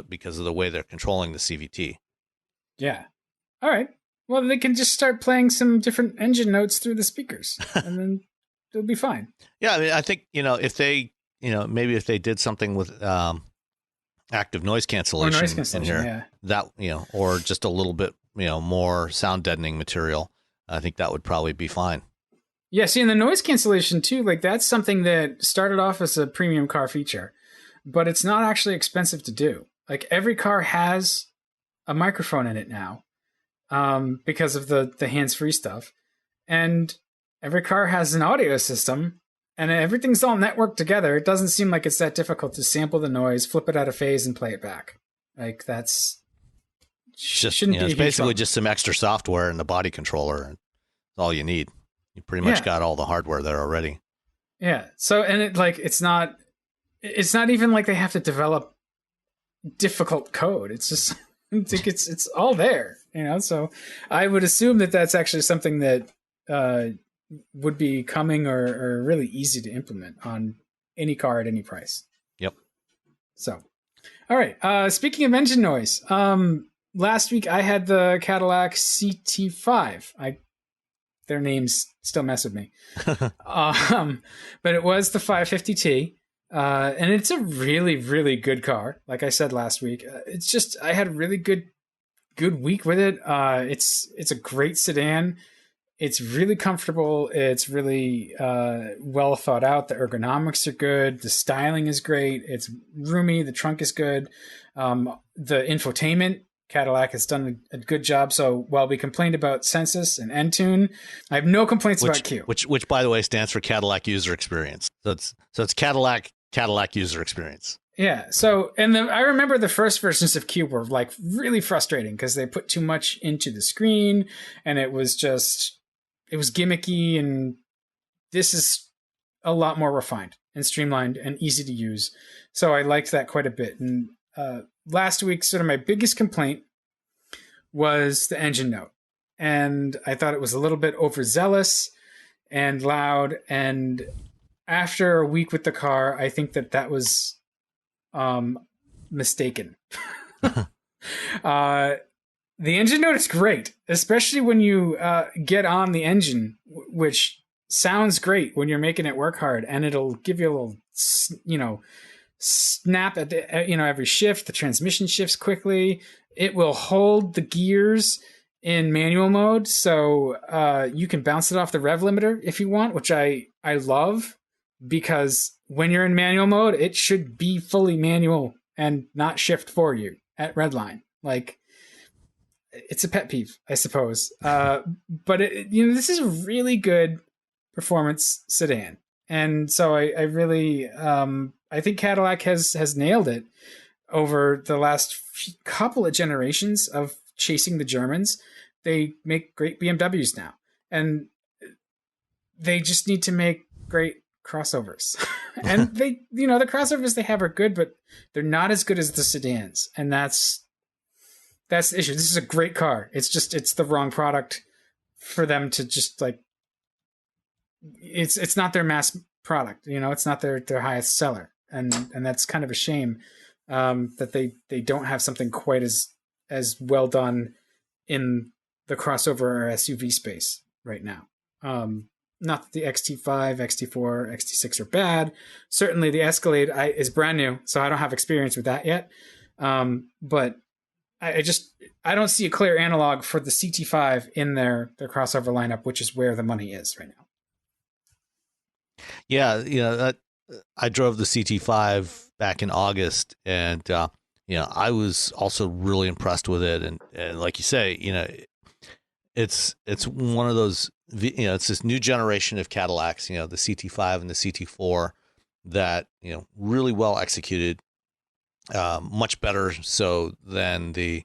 [SPEAKER 4] because of the way they're controlling the CVT.
[SPEAKER 3] Yeah. All right. Well, they can just start playing some different engine notes through the speakers, and then it'll be fine.
[SPEAKER 4] Yeah, I mean, I think if they maybe if they did something with active noise cancellation, in here,
[SPEAKER 3] yeah.
[SPEAKER 4] that or just a little bit more sound deadening material, I think that would probably be fine.
[SPEAKER 3] Yeah, see, and the noise cancellation too, like that's something that started off as a premium car feature, but it's not actually expensive to do. Like every car has a microphone in it now, because of the hands-free stuff, and every car has an audio system, and everything's all networked together. It doesn't seem like it's that difficult to sample the noise, flip it out of phase, and play it back. Like that's shouldn't be.
[SPEAKER 4] It's basically just some extra software and the body controller, and that's all you need. You pretty much got all the hardware there already.
[SPEAKER 3] Yeah. So, and it's not even like they have to develop difficult code. It's just, it's all there, so I would assume that that's actually something that, would be coming or really easy to implement on any car at any price.
[SPEAKER 4] Yep.
[SPEAKER 3] So, all right. Speaking of engine noise, last week I had the Cadillac CT5. Their names still mess with me. But it was the 550T. And it's a really, really good car. Like I said last week, it's just, I had a really good week with it. It's a great sedan. It's really comfortable. It's really well thought out. The ergonomics are good. The styling is great. It's roomy. The trunk is good. The infotainment, Cadillac has done a good job. So while we complained about Sensus and Entune, I have no complaints about Q.
[SPEAKER 4] Which by the way stands for Cadillac User Experience. So it's Cadillac User Experience.
[SPEAKER 3] Yeah. So, and I remember the first versions of Q were like really frustrating because they put too much into the screen, and it was gimmicky. And this is a lot more refined and streamlined and easy to use. So I liked that quite a bit. And last week, sort of my biggest complaint was the engine note. And I thought it was a little bit overzealous and loud. And after a week with the car, I think that was mistaken. The engine note is great, especially when you get on the engine, which sounds great when you're making it work hard, and it'll give you a little, snap at the, every shift. The transmission shifts quickly. It will hold the gears in manual mode, so you can bounce it off the rev limiter if you want, which I love, because when you're in manual mode, it should be fully manual and not shift for you at redline. Like, it's a pet peeve, I suppose. But this is a really good performance sedan, and so I really I think Cadillac has nailed it over the last couple of generations of chasing the Germans. They make great BMWs now, and they just need to make great crossovers. And they, the crossovers they have are good, but they're not as good as the sedans, and that's the issue. This is a great car. It's the wrong product for them to just like. It's not their mass product. It's not their highest seller, and that's kind of a shame that they don't have something quite as well done in the crossover or SUV space right now. Not that the XT5, XT4, XT6 are bad. Certainly the Escalade is brand new, so I don't have experience with that yet. But I don't see a clear analog for the CT5 in their crossover lineup, which is where the money is right now.
[SPEAKER 4] Yeah, I drove the CT5 back in August, and I was also really impressed with it. And like you say, it's one of those, it's this new generation of Cadillacs, the CT5 and the CT4 that, really well executed, much better so than the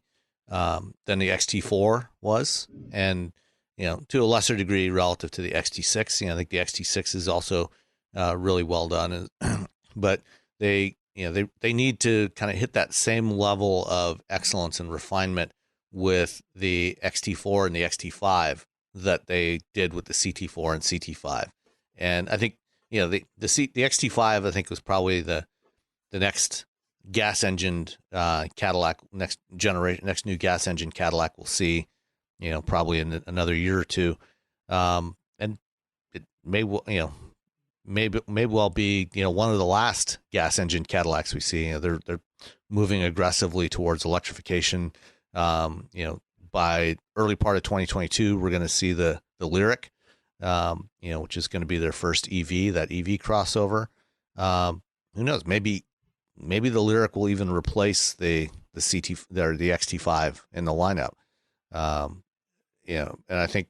[SPEAKER 4] XT4 was. And, to a lesser degree relative to the XT6, I think the XT6 is also really well done. But they need to kind of hit that same level of excellence and refinement with the XT4 and the XT5 that they did with the CT4 and CT5. And I think, the XT5, I think, was probably the next gas engined Cadillac, next new gas engine Cadillac we'll see, probably in another year or two. And it may, may well be, one of the last gas engine Cadillacs we see. They're moving aggressively towards electrification. By early part of 2022, we're going to see the Lyriq, which is going to be their first EV, that EV crossover. Who knows? Maybe the Lyriq will even replace the XT5 in the lineup. And I think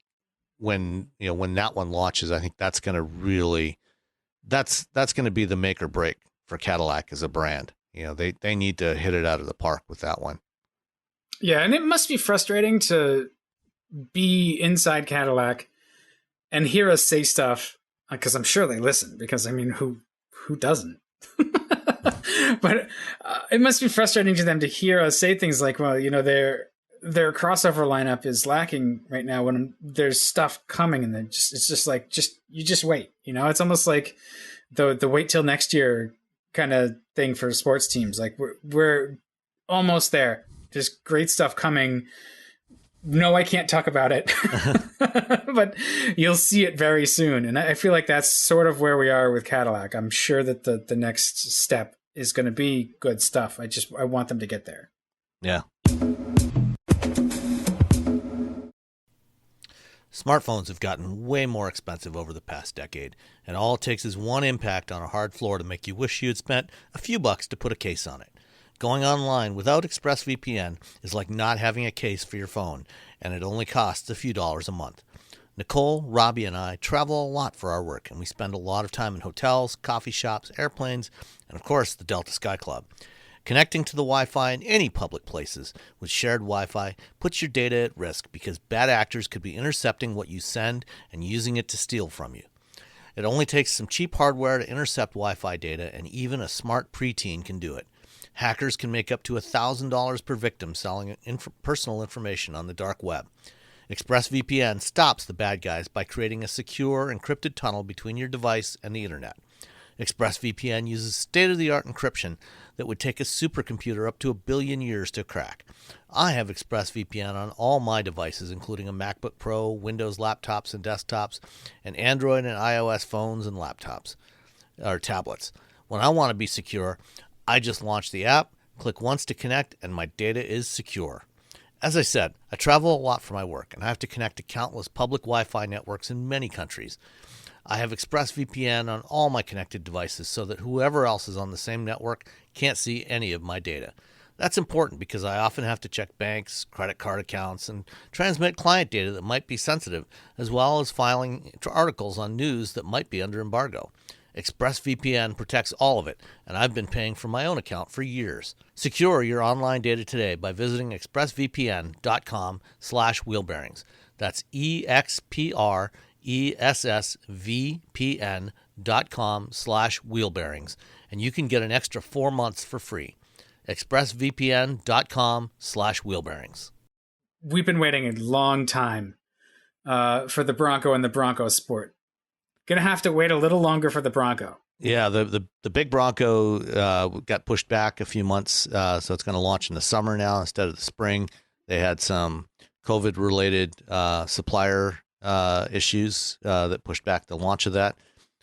[SPEAKER 4] when that one launches, I think that's going to really, that's going to be the make or break for Cadillac as a brand. They need to hit it out of the park with that one.
[SPEAKER 3] Yeah, and it must be frustrating to be inside Cadillac and hear us say stuff, because I'm sure they listen, because I mean, who doesn't? But it must be frustrating to them to hear us say things like, well, their crossover lineup is lacking right now when there's stuff coming, and then it's just like, you just wait. It's almost like the wait till next year kind of thing for sports teams. Like we're almost there. There's great stuff coming. No, I can't talk about it, but you'll see it very soon. And I feel like that's sort of where we are with Cadillac. I'm sure that the next step is going to be good stuff. I want them to get there.
[SPEAKER 4] Yeah. Smartphones have gotten way more expensive over the past decade, and all it takes is one impact on a hard floor to make you wish you had spent a few bucks to put a case on it. Going online without ExpressVPN is like not having a case for your phone, and it only costs a few dollars a month. Nicole, Robbie, and I travel a lot for our work, and we spend a lot of time in hotels, coffee shops, airplanes, and of course the Delta Sky Club. Connecting to the Wi-Fi in any public places with shared Wi-Fi puts your data at risk because bad actors could be intercepting what you send and using it to steal from you. It only takes some cheap hardware to intercept Wi-Fi data, and even a smart preteen can do it. Hackers can make up to $1,000 per victim selling personal information on the dark web. ExpressVPN stops the bad guys by creating a secure, encrypted tunnel between your device and the internet. ExpressVPN uses state-of-the-art encryption that would take a supercomputer up to 1 billion years to crack. I have ExpressVPN on all my devices, including a MacBook Pro, Windows laptops and desktops, and Android and iOS phones and laptops, or tablets. When I want to be secure, I just launch the app, click once to connect, and my data is secure. As I said, I travel a lot for my work, and I have to connect to countless public Wi-Fi networks in many countries. I have ExpressVPN on all my connected devices so that whoever else is on the same network can't see any of my data. That's important because I often have to check banks, credit card accounts, and transmit client data that might be sensitive, as well as filing articles on news that might be under embargo. ExpressVPN protects all of it, and I've been paying for my own account for years. Secure your online data today by visiting expressvpn.com/wheelbearings. That's expressvpn.com/wheelbearings, and you can get an extra 4 months for free. expressvpn.com/wheelbearings.
[SPEAKER 3] We've been waiting a long time for the Bronco and the Bronco Sport. Gonna have to wait a little longer for the Bronco.
[SPEAKER 4] Yeah, the big Bronco got pushed back a few months, so it's going to launch in the summer now instead of the spring. They had some COVID-related supplier issues that pushed back the launch of that.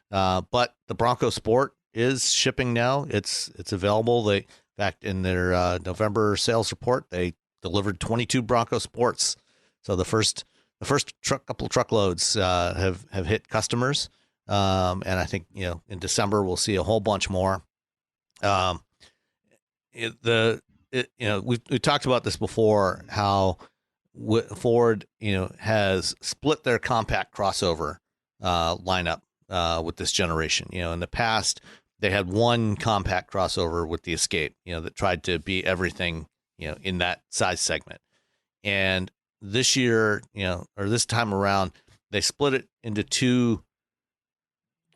[SPEAKER 4] But the Bronco Sport is shipping now. It's available. In fact, in their November sales report, they delivered 22 Bronco Sports. So the first couple of truckloads have hit customers, and I think in December we'll see a whole bunch more. We've talked about this before, how Ford has split their compact crossover lineup with this generation. In the past they had one compact crossover with the Escape, that tried to be everything in that size segment, and this year, or this time around, they split it into two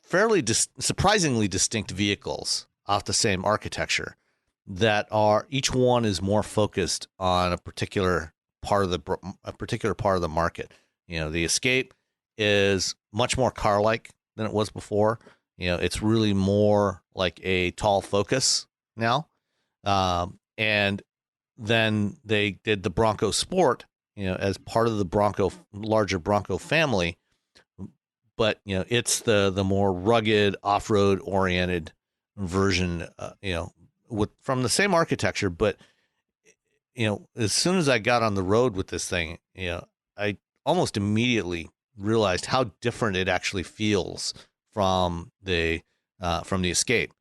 [SPEAKER 4] fairly surprisingly distinct vehicles off the same architecture that are, each one is more focused on a particular part of the market. The Escape is much more car-like than it was before. It's really more like a tall Focus now. And then they did the Bronco Sport, as part of the larger Bronco family, but it's the more rugged off-road oriented version, from the same architecture. But as soon as I got on the road with this thing, I almost immediately realized how different it actually feels from the Escape.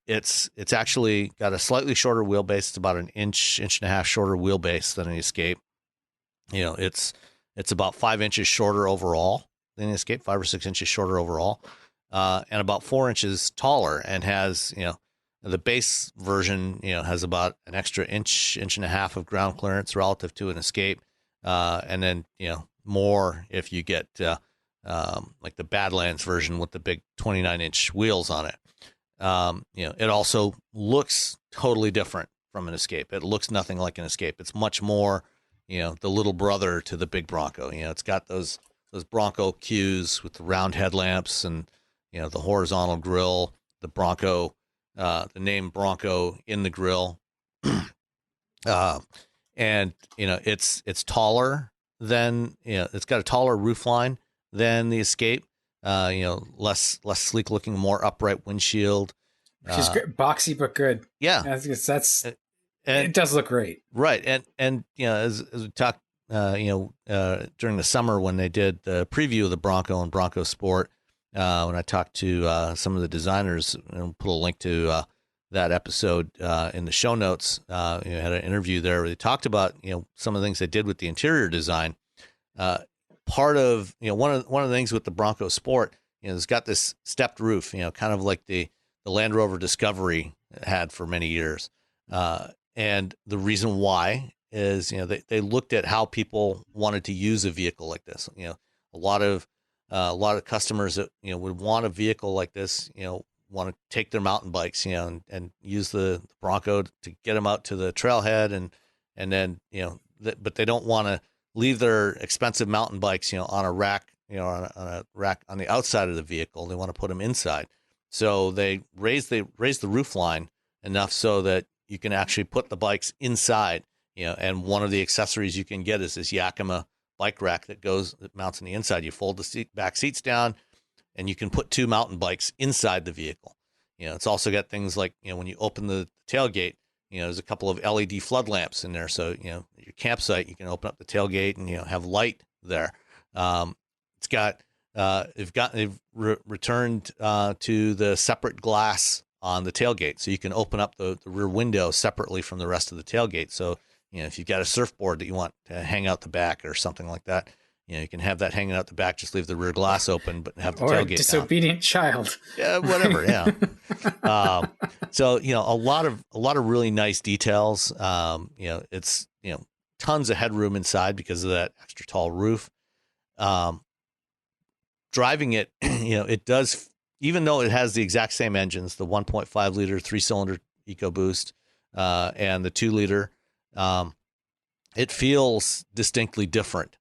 [SPEAKER 4] It's actually got a slightly shorter wheelbase. It's about an inch and a half shorter wheelbase than an Escape. It's about 5 inches shorter overall than the Escape, 5 or 6 inches shorter overall, and about 4 inches taller, and has, the base version, has about an extra inch and a half of ground clearance relative to an Escape. And then, more if you get, like the Badlands version with the big 29-inch wheels on it. It also looks totally different from an Escape. It looks nothing like an Escape. It's much more, the little brother to the big Bronco. It's got those Bronco cues with the round headlamps and, the horizontal grille, the Bronco, the name Bronco in the grille. And, it's taller than, it's got a taller roofline than the Escape. Less sleek looking, more upright windshield.
[SPEAKER 3] Which is great. Boxy but good.
[SPEAKER 4] Yeah,
[SPEAKER 3] it does look great.
[SPEAKER 4] Right, and as we talked, during the summer when they did the preview of the Bronco and Bronco Sport, when I talked to some of the designers, and put a link to that episode in the show notes. Had an interview there where they talked about some of the things they did with the interior design. Part of one of the things with the Bronco Sport, it's got this stepped roof, kind of like the Land Rover Discovery had for many years. And the reason why is they looked at how people wanted to use a vehicle like this. A lot of customers that would want a vehicle like this, want to take their mountain bikes, and use the Bronco to get them out to the trailhead, and then but they don't want to leave their expensive mountain bikes, on a rack, on a rack on the outside of the vehicle. They want to put them inside. So they raise the roof line enough so that you can actually put the bikes inside, and one of the accessories you can get is this Yakima bike rack that mounts on the inside. You fold the back seats down, and you can put 2 mountain bikes inside the vehicle. It's also got things like, when you open the tailgate, there's a couple of LED flood lamps in there. So, your campsite, you can open up the tailgate and, have light there. It's got, they've returned to the separate glass on the tailgate. So you can open up the rear window separately from the rest of the tailgate. So, if you've got a surfboard that you want to hang out the back or something like that, you can have that hanging out the back, just leave the rear glass open, but have the tailgate down. Or a
[SPEAKER 3] disobedient child.
[SPEAKER 4] Yeah, whatever. Yeah. So, a lot of really nice details. It's, tons of headroom inside because of that extra tall roof. Driving it, it does, even though it has the exact same engines, the 1.5 liter 3-cylinder EcoBoost, and the 2 liter, it feels distinctly different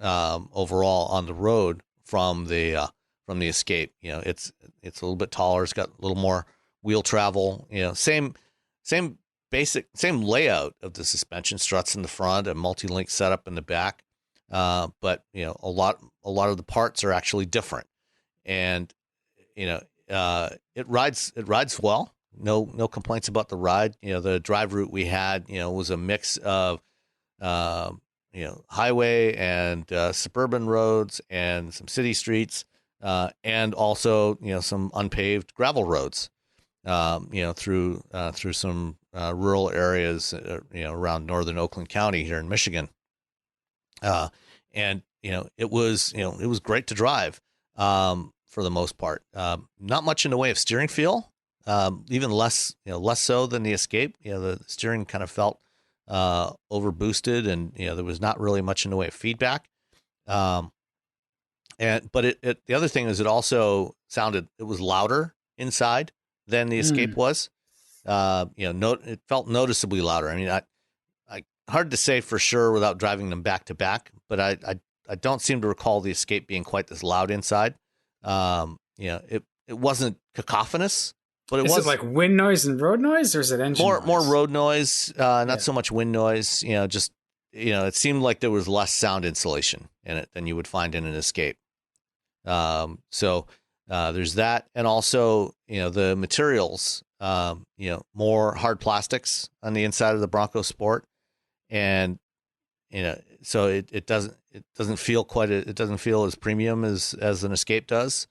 [SPEAKER 4] overall on the road from the Escape. It's a little bit taller. It's got a little more wheel travel. Same layout of the suspension, struts in the front, a multi-link setup in the back. But a lot of the parts are actually different, and it rides well. No complaints about the ride. The drive route we had, was a mix of highway and suburban roads and some city streets, and also some unpaved gravel roads, through some rural areas, around northern Oakland County here in Michigan. And it was great to drive, for the most part. Not much in the way of steering feel, even less so than the Escape. The steering kind of felt over boosted, and there was not really much in the way of feedback. But the other thing is, it also it was louder inside than the Escape was. It felt noticeably louder. I mean, I hard to say for sure without driving them back to back, but I don't seem to recall the Escape being quite this loud inside. It wasn't cacophonous, but
[SPEAKER 3] Is it like wind noise and road noise, or is it engine noise?
[SPEAKER 4] More road noise, not so much wind noise. It seemed like there was less sound insulation in it than you would find in an Escape. There's that, and also the materials, more hard plastics on the inside of the Bronco Sport, and so it doesn't feel it doesn't feel as premium as an Escape does,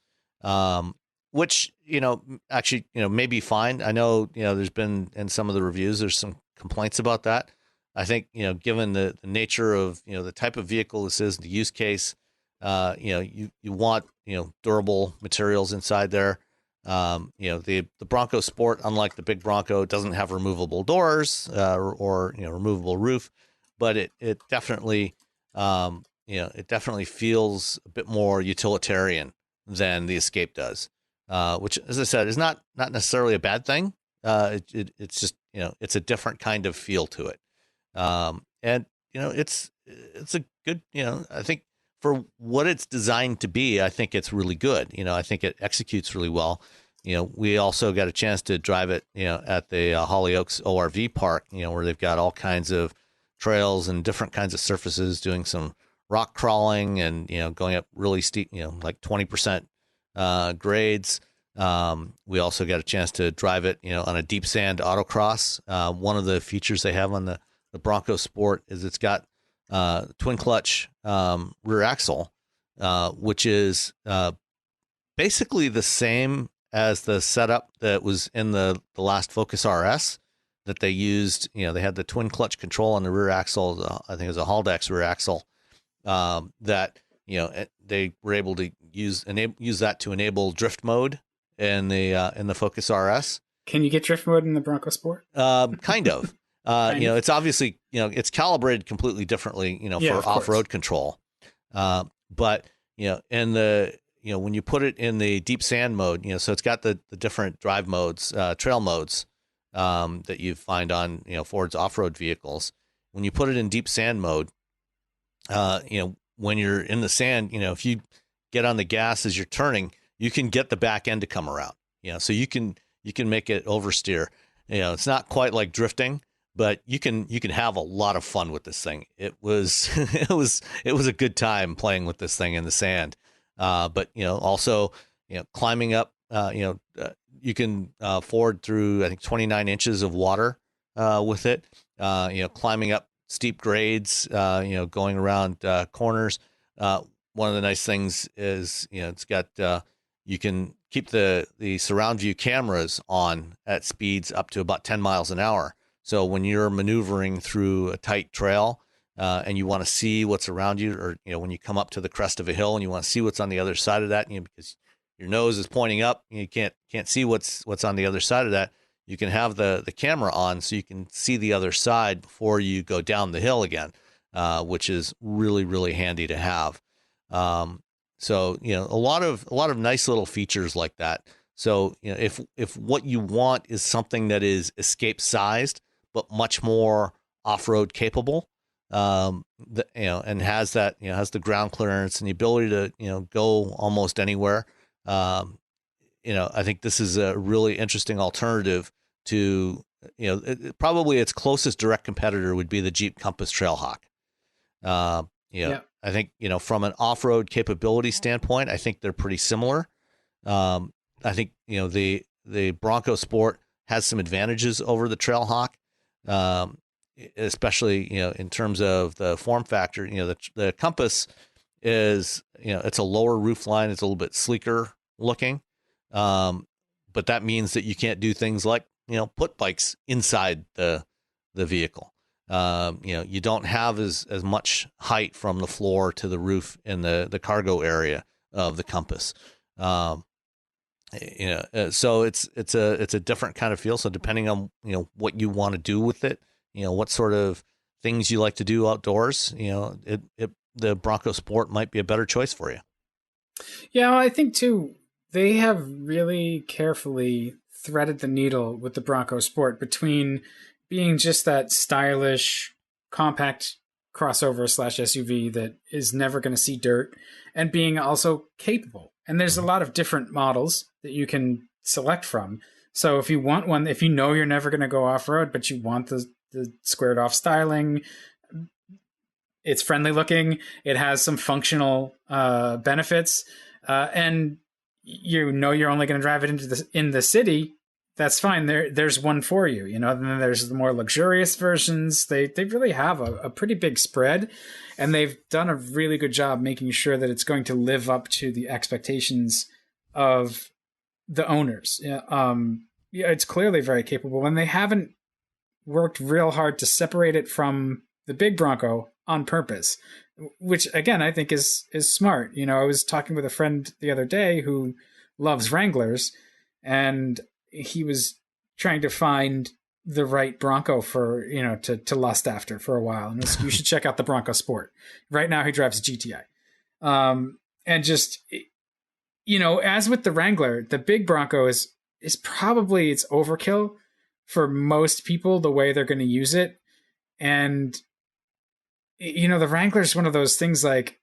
[SPEAKER 4] which actually may be fine. I know there's been in some of the reviews there's some complaints about that. I think given the nature of the type of vehicle this is, the use case, you want durable materials inside there. The Bronco Sport, unlike the big Bronco, doesn't have removable doors or removable roof, but it definitely feels a bit more utilitarian than the Escape does, which, as I said, is not necessarily a bad thing. It's just it's a different kind of feel to it, and it's a good I think for what it's designed to be, I think it's really good. I think it executes really well. We also got a chance to drive it, at the Hollyoaks ORV park, where they've got all kinds of trails and different kinds of surfaces, doing some rock crawling and, going up really steep, like 20% grades. We also got a chance to drive it, on a deep sand autocross. One of the features they have on the Bronco Sport is it's got twin clutch rear axle, which is basically the same as the setup that was in the last Focus RS that they used. They had the twin clutch control on the rear axle. I think it was a Haldex rear axle that they were able to use that to enable drift mode in the Focus RS.
[SPEAKER 3] Can you get drift mode in the Bronco Sport?
[SPEAKER 4] Kind of. It's obviously, it's calibrated completely differently, for off-road control. But, in the, when you put it in the deep sand mode, so it's got the different drive modes, trail modes, that you find on, Ford's off-road vehicles. When you put it in deep sand mode, when you're in the sand, if you get on the gas as you're turning, you can get the back end to come around, so you can make it oversteer. It's not quite like drifting, but you can have a lot of fun with this thing. It was it was a good time playing with this thing in the sand. But also climbing up, you can ford through, I think, 29 inches of water with it. Climbing up steep grades, going around corners. One of the nice things is it's got you can keep the surround view cameras on at speeds up to about 10 miles an hour. So when you're maneuvering through a tight trail and you want to see what's around you, or when you come up to the crest of a hill and you want to see what's on the other side of that, because your nose is pointing up, you can't see what's on the other side of that. You can have the camera on so you can see the other side before you go down the hill again, which is really, really handy to have. So a lot of nice little features like that. So if what you want is something that is Escape sized but much more off-road capable, and has that has the ground clearance and the ability to go almost anywhere, I think this is a really interesting alternative to probably its closest direct competitor would be the Jeep Compass Trailhawk. I think from an off-road capability standpoint, I think they're pretty similar. I think the Bronco Sport has some advantages over the Trailhawk, especially in terms of the form factor. The Compass is it's a lower roof line, it's a little bit sleeker looking, but that means that you can't do things like put bikes inside the vehicle. You don't have as much height from the floor to the roof in the cargo area of the Compass. So it's a different kind of feel. So depending on what you want to do with it, what sort of things you like to do outdoors, the Bronco Sport might be a better choice for you.
[SPEAKER 3] Yeah, well, I think too they have really carefully threaded the needle with the Bronco Sport between being just that stylish, compact crossover / SUV that is never going to see dirt, and being also capable. And there's a lot of different models that you can select from. So if you want one, if you're never going to go off-road, but you want the squared off styling, it's friendly looking, it has some functional benefits, and you know you're only going to drive it in the city, that's fine. There's one for you, you know. And then there's the more luxurious versions. They really have a pretty big spread, and they've done a really good job making sure that it's going to live up to the expectations of the owners. It's clearly very capable, and they haven't worked real hard to separate it from the big Bronco on purpose, which again I think is smart. You know, I was talking with a friend the other day who loves Wranglers, and he was trying to find the right Bronco for, you know, to lust after for a while. And you should check out the Bronco Sport. Right now he drives a GTI. And just, you know, as with the Wrangler, the big Bronco is probably it's overkill for most people, the way they're going to use it. And, you know, the Wrangler is one of those things like,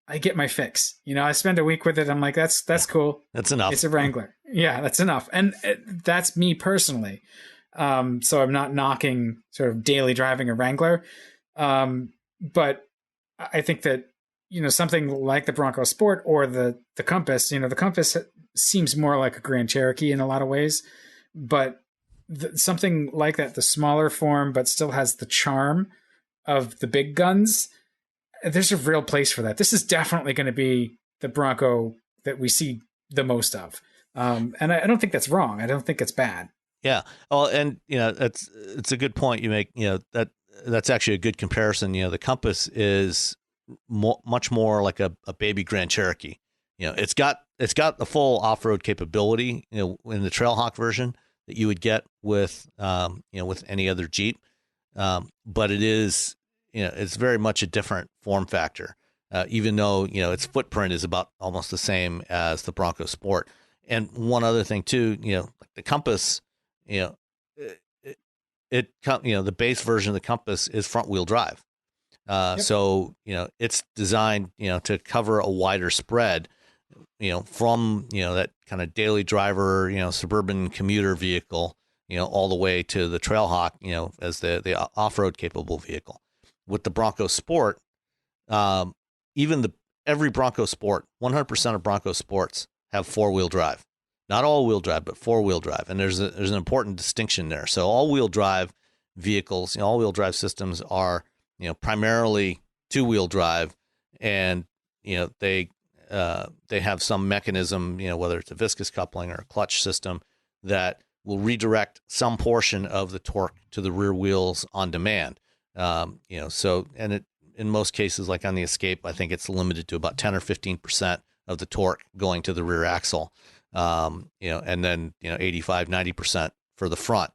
[SPEAKER 3] I get my fix. You know, I spend a week with it. I'm like, that's cool.
[SPEAKER 4] That's enough.
[SPEAKER 3] It's a Wrangler. Yeah, that's enough. And that's me personally. So I'm not knocking sort of daily driving a Wrangler. But I think that, you know, something like the Bronco Sport or the Compass, you know, the Compass seems more like a Grand Cherokee in a lot of ways, but something like that, the smaller form, but still has the charm of the big guns. There's a real place for that. This is definitely going to be the Bronco that we see the most of. And I don't think that's wrong. I don't think it's bad.
[SPEAKER 4] Yeah. Oh, and you know, it's a good point you make. You know, that's actually a good comparison. You know, the Compass is much more like a baby Grand Cherokee. You know, it's got the full off-road capability, you know, in the Trailhawk version that you would get with you know, with any other Jeep. But it is, you know, it's very much a different form factor, even though, you know, its footprint is about almost the same as the Bronco Sport. And one other thing too, you know, like the Compass, you know, you know, the base version of the Compass is front wheel drive. Yep. So, you know, it's designed, you know, to cover a wider spread, you know, from, you know, that kind of daily driver, you know, suburban commuter vehicle, you know, all the way to the Trailhawk, you know, as the off-road capable vehicle. With the Bronco Sport, every Bronco Sport, 100% of Bronco Sports have four-wheel drive, not all-wheel drive, but four-wheel drive. And there's an important distinction there. So all-wheel drive vehicles, you know, all-wheel drive systems are, you know, primarily two-wheel drive, and, you know, they have some mechanism, you know, whether it's a viscous coupling or a clutch system that will redirect some portion of the torque to the rear wheels on demand. You know, so, and it, in most cases, like on the Escape, I think it's limited to about 10 or 15% of the torque going to the rear axle. You know, and then, you know, 85, 90% for the front.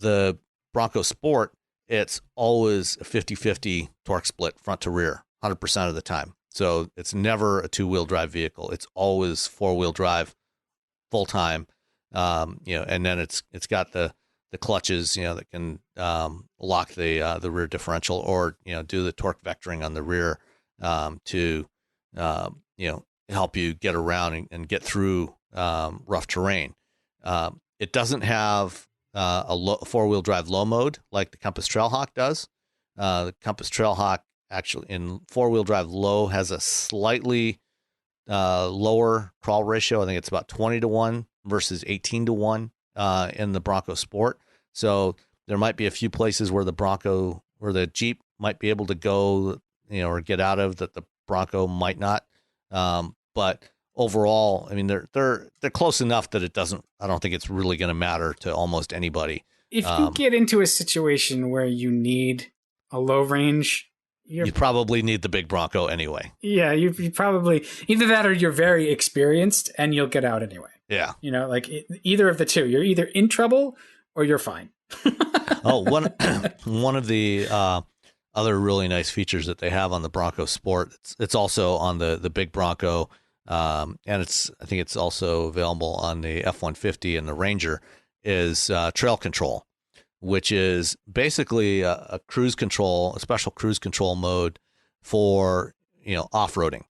[SPEAKER 4] The Bronco Sport, it's always a 50-50 torque split front to rear 100% of the time. So it's never a two-wheel drive vehicle. It's always four-wheel drive full time. You know, and then it's got the clutches, you know, that can lock the rear differential, or, you know, do the torque vectoring on the rear to you know, help you get around and get through rough terrain. It doesn't have a four-wheel drive low mode like the Compass Trailhawk does. The Compass Trailhawk actually in four-wheel drive low has a slightly lower crawl ratio. I think it's about 20-1 versus 18-1 in the Bronco Sport. So there might be a few places where the Jeep might be able to go, you know, or get out of that the Bronco might not. But overall, I mean, they're close enough that I don't think it's really going to matter to almost anybody.
[SPEAKER 3] If you get into a situation where you need a low range,
[SPEAKER 4] you probably need the big Bronco anyway.
[SPEAKER 3] Yeah, you probably either that or you're very experienced and you'll get out anyway.
[SPEAKER 4] Yeah.
[SPEAKER 3] You know, like either of the two. You're either in trouble or you're fine.
[SPEAKER 4] One of the other really nice features that they have on the Bronco Sport, it's also on the big Bronco, and I think it's also available on the F-150 and the Ranger, is trail control, which is basically a cruise control, a special cruise control mode for, you know, off-roading.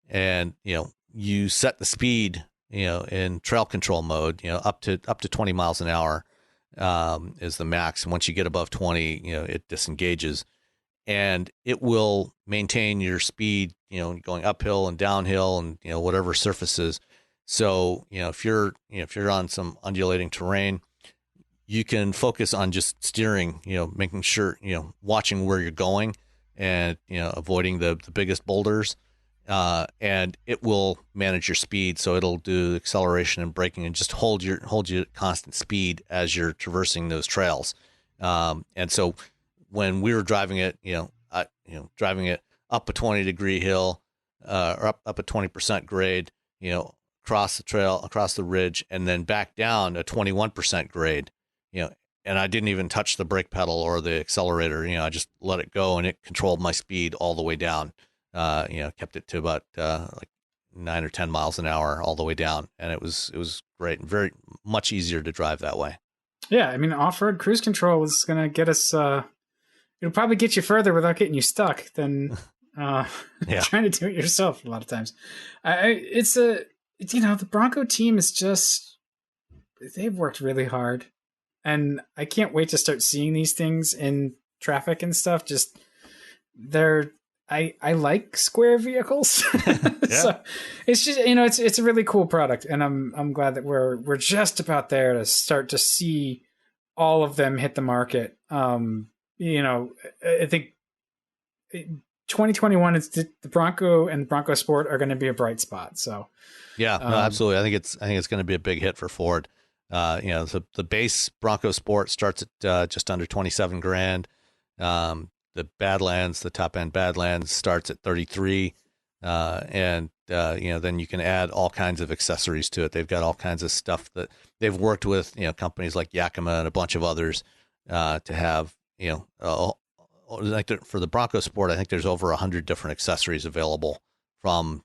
[SPEAKER 4] And, you know, you set the speed, you know, in trail control mode, you know, up to 20 miles an hour is the max. And once you get above 20, you know, it disengages. and it will maintain your speed, going uphill and downhill and, whatever surfaces. So, if you're on some undulating terrain, you can focus on just steering, making sure, watching where you're going and, avoiding the biggest boulders. And it will manage your speed. So it'll do acceleration and braking and just hold you at constant speed as you're traversing those trails. And so when we were driving it, driving it up a 20-degree hill, or up a 20% grade, across the trail, across the ridge, and then back down a 21% grade, and I didn't even touch the brake pedal or the accelerator. I just let it go and it controlled my speed all the way down. Kept it to about like 9 or 10 miles an hour all the way down. And it was great and very much easier to drive that way.
[SPEAKER 3] Yeah. I mean, off-road cruise control is going to get us, it'll probably get you further without getting you stuck than trying to do it yourself a lot of times. The Bronco team is just, they've worked really hard. And I can't wait to start seeing these things in traffic and stuff. Just I like square vehicles. So it's just, it's a really cool product. And I'm glad that we're just about there to start to see all of them hit the market. I think 2021 is the Bronco and Bronco Sport are going to be a bright spot. So
[SPEAKER 4] yeah, no, absolutely. I think it's going to be a big hit for Ford. The base Bronco Sport starts at just under 27 grand. The Badlands, the top end Badlands starts at 33. Then you can add all kinds of accessories to it. They've got all kinds of stuff that they've worked with, companies like Yakima and a bunch of others, to have, for the Bronco Sport, I think there's over 100 different accessories available from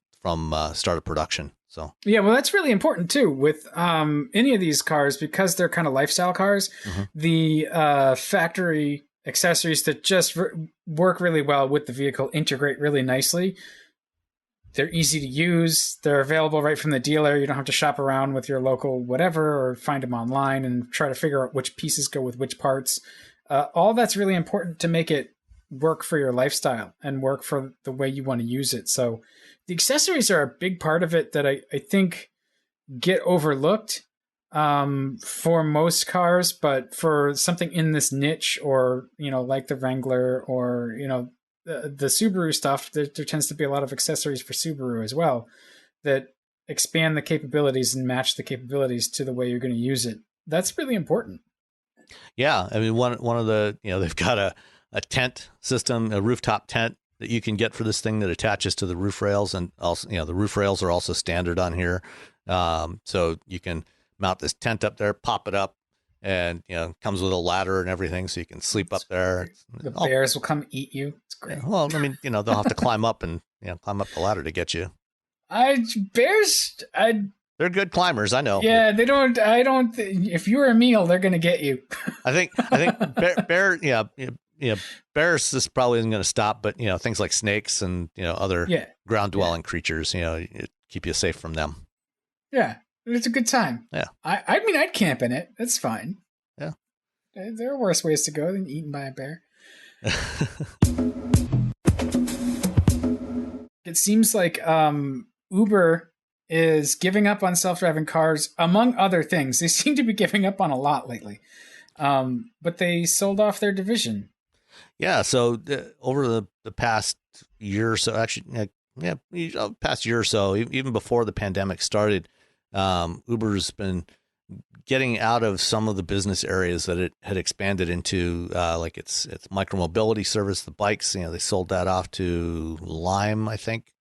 [SPEAKER 4] start of production. So
[SPEAKER 3] yeah, well, that's really important too with any of these cars, because they're kind of lifestyle cars. Mm-hmm. The factory accessories that just work really well with the vehicle integrate really nicely. They're easy to use. They're available right from the dealer. You don't have to shop around with your local whatever or find them online and try to figure out which pieces go with which parts. All that's really important to make it work for your lifestyle and work for the way you want to use it. So the accessories are a big part of it that I think get overlooked for most cars, but for something in this niche, or like the Wrangler or the Subaru stuff, there tends to be a lot of accessories for Subaru as well that expand the capabilities and match the capabilities to the way you're going to use it. That's really important.
[SPEAKER 4] Yeah, I mean, one of the they've got a tent system, a rooftop tent that you can get for this thing that attaches to the roof rails, and also the roof rails are also standard on here, so you can mount this tent up there, pop it up, and comes with a ladder and everything, so you can sleep up there.
[SPEAKER 3] The bears will come eat you. It's great.
[SPEAKER 4] Well, I mean, they'll have to climb up and climb up the ladder to get you.
[SPEAKER 3] They're
[SPEAKER 4] good climbers, I know.
[SPEAKER 3] Yeah, they don't. If you're a meal, they're going to get you.
[SPEAKER 4] I think bear. Bears, this probably isn't going to stop, but things like snakes and other ground dwelling creatures, keep you safe from them.
[SPEAKER 3] Yeah. It's a good time.
[SPEAKER 4] Yeah.
[SPEAKER 3] I mean, I'd camp in it. That's fine.
[SPEAKER 4] Yeah.
[SPEAKER 3] There are worse ways to go than eaten by a bear. It seems like Uber is giving up on self-driving cars, among other things. They seem to be giving up on a lot lately. But they sold off their division.
[SPEAKER 4] Yeah. So over the past year or so, actually, past year or so, even before the pandemic started, Uber's been getting out of some of the business areas that it had expanded into, like its micromobility service, the bikes. They sold that off to Lime, I think.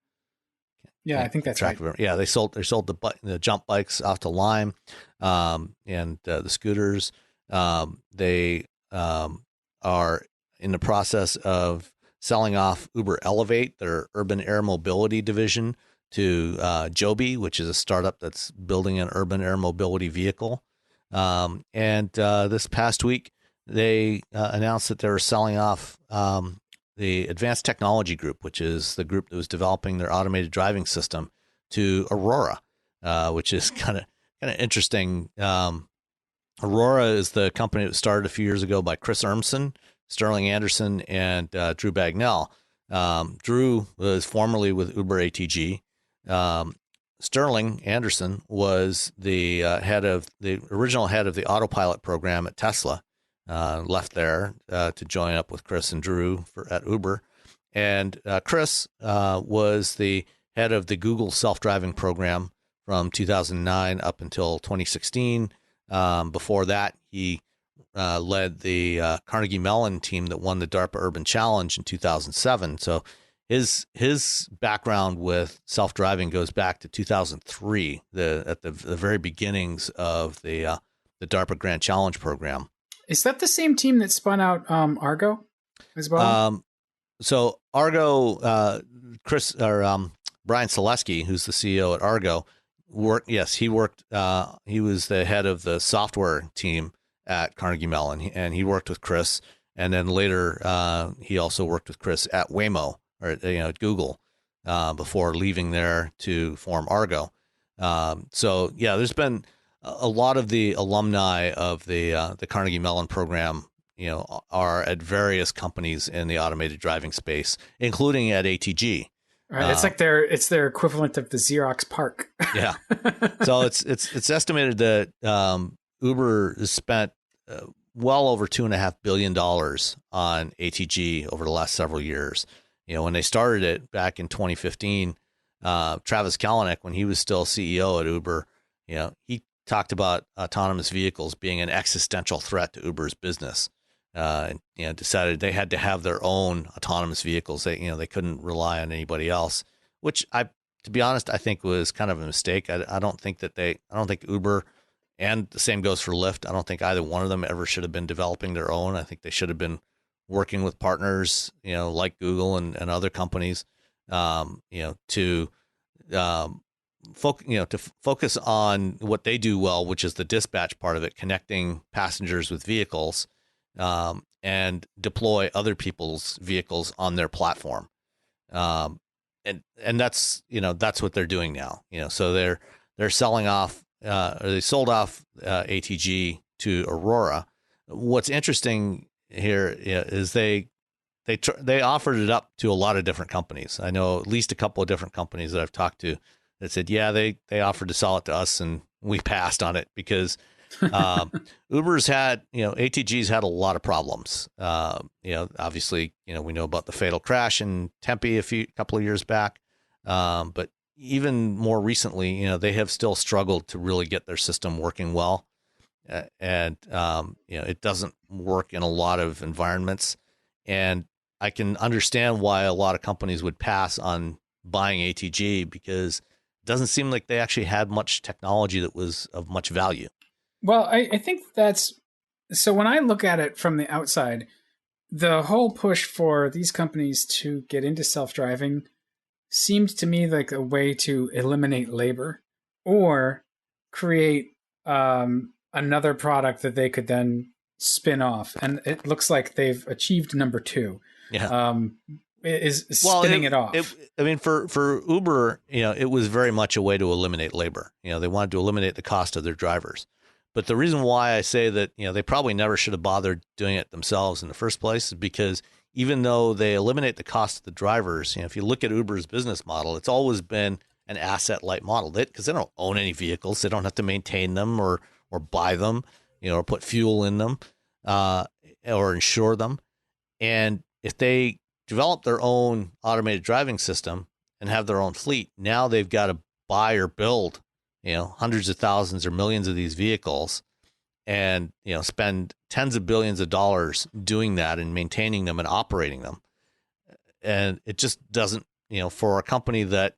[SPEAKER 3] Yeah, I think that's right.
[SPEAKER 4] Yeah, they sold the jump bikes off to Lime, and the scooters. They are in the process of selling off Uber Elevate, their urban air mobility division, to Joby, which is a startup that's building an urban air mobility vehicle. And this past week, they announced that they were selling off the Advanced Technology Group, which is the group that was developing their automated driving system, to Aurora, which is kind of interesting. Aurora is the company that was started a few years ago by Chris Urmson, Sterling Anderson and Drew Bagnell. Drew was formerly with Uber ATG. Sterling Anderson was the original head of the autopilot program at Tesla. Left there to join up with Chris and Drew at Uber. And Chris was the head of the Google self-driving program from 2009 up until 2016. Before that, he led the Carnegie Mellon team that won the DARPA Urban Challenge in 2007. So his background with self-driving goes back to 2003, at the very beginnings of the DARPA Grand Challenge program.
[SPEAKER 3] Is that the same team that spun out Argo as well?
[SPEAKER 4] So Argo, Brian Selesky, who's the CEO at Argo, he worked. He was the head of the software team at Carnegie Mellon, and he worked with Chris. And then later, he also worked with Chris at Waymo, or at Google, before leaving there to form Argo. So yeah, there's been a lot of the alumni of the Carnegie Mellon program, are at various companies in the automated driving space, including at ATG.
[SPEAKER 3] Right, it's like their equivalent of the Xerox PARC.
[SPEAKER 4] Yeah. So it's estimated that Uber has spent well over $2.5 billion on ATG over the last several years. When they started it back in 2015, Travis Kalanick, when he was still CEO at Uber, he talked about autonomous vehicles being an existential threat to Uber's business. And decided they had to have their own autonomous vehicles. They couldn't rely on anybody else, which to be honest, I think was kind of a mistake. I don't think Uber, and the same goes for Lyft. I don't think either one of them ever should have been developing their own. I think they should have been working with partners, like Google and other companies, to focus on what they do well, which is the dispatch part of it, connecting passengers with vehicles. And deploy other people's vehicles on their platform. And that's what they're doing now, so they're selling off, or they sold off, ATG to Aurora. What's interesting here is they offered it up to a lot of different companies. I know at least a couple of different companies that I've talked to that said, yeah, they offered to sell it to us and we passed on it because Uber's had, ATG's had a lot of problems. Obviously, we know about the fatal crash in Tempe a couple of years back. But even more recently, they have still struggled to really get their system working well. And it doesn't work in a lot of environments. And I can understand why a lot of companies would pass on buying ATG because it doesn't seem like they actually had much technology that was of much value.
[SPEAKER 3] Well, I think so when I look at it from the outside, the whole push for these companies to get into self-driving seemed to me like a way to eliminate labor or create another product that they could then spin off. And it looks like they've achieved number two.
[SPEAKER 4] Yeah.
[SPEAKER 3] Is spinning it off.
[SPEAKER 4] For Uber, it was very much a way to eliminate labor. They wanted to eliminate the cost of their drivers. But the reason why I say that, they probably never should have bothered doing it themselves in the first place is because even though they eliminate the cost of the drivers, if you look at Uber's business model, it's always been an asset-light model because they don't own any vehicles. They don't have to maintain them or buy them, or put fuel in them or insure them. And if they develop their own automated driving system and have their own fleet, now they've got to buy or build hundreds of thousands or millions of these vehicles and, spend tens of billions of dollars doing that and maintaining them and operating them. And it just doesn't, for a company that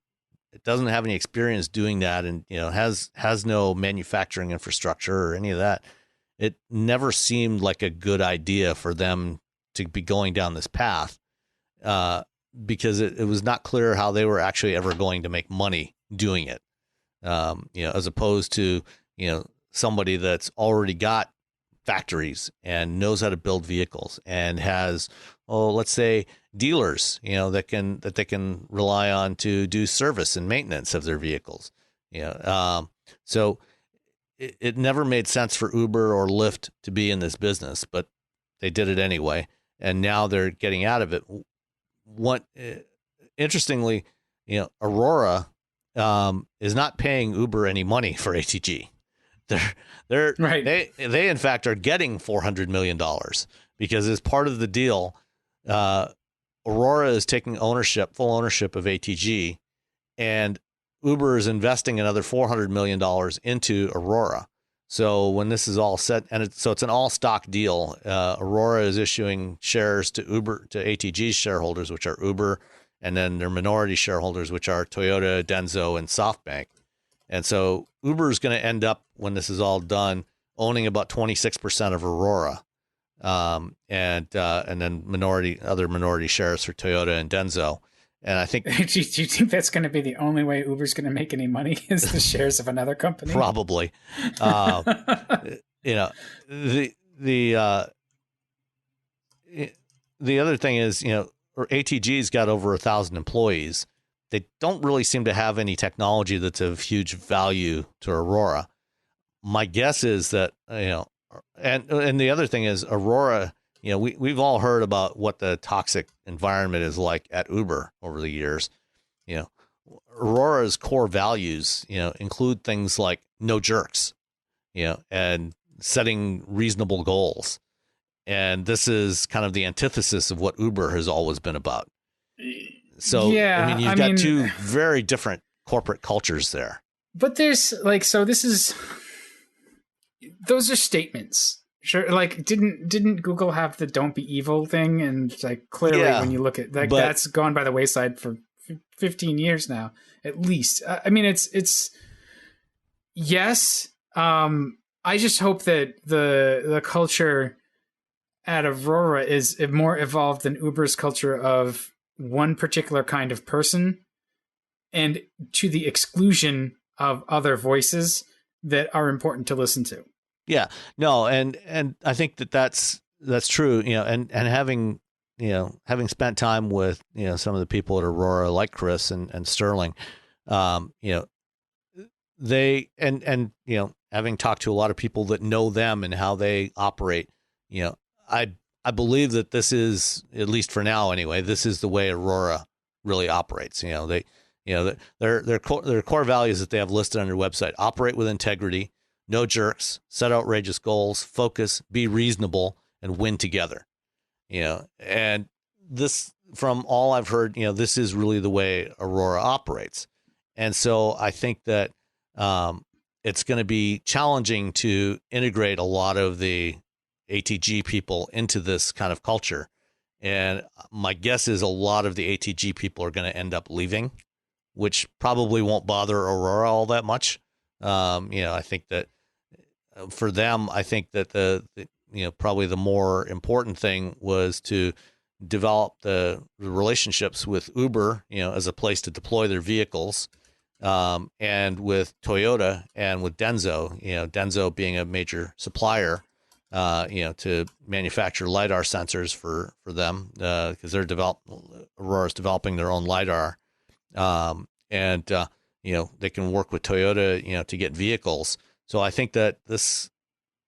[SPEAKER 4] doesn't have any experience doing that and, has no manufacturing infrastructure or any of that, it never seemed like a good idea for them to be going down this path because it was not clear how they were actually ever going to make money doing it. As opposed to, somebody that's already got factories and knows how to build vehicles and has, let's say dealers, that they can rely on to do service and maintenance of their vehicles. So it never made sense for Uber or Lyft to be in this business, but they did it anyway. and now they're getting out of it. What interestingly, Aurora is not paying Uber any money for ATG. They're
[SPEAKER 3] Right.
[SPEAKER 4] They in fact are getting $400 million because as part of the deal, Aurora is taking full ownership of ATG, and Uber is investing another $400 million into Aurora. So when this is all set, and it's an all stock deal, Aurora is issuing shares to ATG's shareholders, which are Uber, and then their minority shareholders, which are Toyota, Denso, and SoftBank. And so Uber is going to end up, when this is all done, owning about 26% of Aurora, and then other minority shares for Toyota and Denso. And I think,
[SPEAKER 3] do you think that's going to be the only way Uber's going to make any money is the shares of another company?
[SPEAKER 4] Probably. The other thing is, ATG's got over 1,000 employees. They don't really seem to have any technology that's of huge value to Aurora. My guess is that, and the other thing is Aurora, we've all heard about what the toxic environment is like at Uber over the years. Aurora's core values, include things like no jerks, and setting reasonable goals. And this is kind of the antithesis of what Uber has always been about. So,
[SPEAKER 3] yeah,
[SPEAKER 4] you've got two very different corporate cultures there.
[SPEAKER 3] But there's those are statements. Sure, didn't Google have the "don't be evil" thing? And clearly, when you look at that's gone by the wayside for 15 years now, at least. It's yes. I just hope that the culture at Aurora is more evolved than Uber's culture of one particular kind of person, and to the exclusion of other voices that are important to listen to.
[SPEAKER 4] Yeah, no, and I think that's true. And having spent time with some of the people at Aurora, like Chris and Sterling, they and having talked to a lot of people that know them and how they operate, I believe that this is, at least for now anyway, this is the way Aurora really operates. Their core values that they have listed on their website: operate with integrity, no jerks, set outrageous goals, focus, be reasonable, and win together. And this, from all I've heard, this is really the way Aurora operates. And so I think that it's going to be challenging to integrate a lot of the ATG people into this kind of culture. And my guess is a lot of the ATG people are going to end up leaving, which probably won't bother Aurora all that much. I think that for them, I think that the probably the more important thing was to develop the relationships with Uber, as a place to deploy their vehicles, and with Toyota and with Denso, Denso being a major supplier, to manufacture LiDAR sensors for them, because Aurora's developing their own LiDAR, and they can work with Toyota, to get vehicles. So I think that this,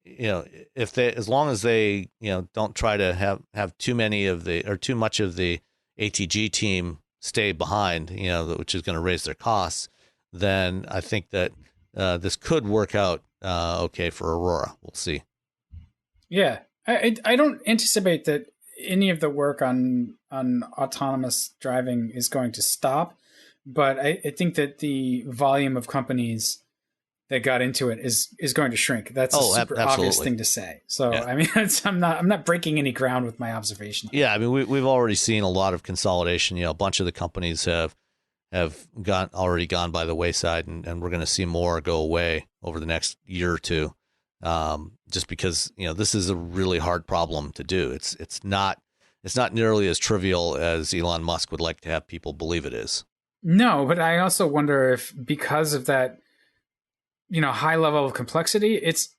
[SPEAKER 4] as long as they, don't try to have too much of the ATG team stay behind, which is going to raise their costs, then I think that this could work out okay for Aurora. We'll see.
[SPEAKER 3] Yeah, I don't anticipate that any of the work on autonomous driving is going to stop, but I think that the volume of companies that got into it is going to shrink. That's a super obvious thing to say. So yeah. I'm not breaking any ground with my observation.
[SPEAKER 4] Yeah, we've already seen a lot of consolidation. A bunch of the companies have already gone by the wayside, and we're going to see more go away over the next year or two. Just because this is a really hard problem to do. It's not nearly as trivial as Elon Musk would like to have people believe it is.
[SPEAKER 3] No, but I also wonder if because of that, high level of complexity, it's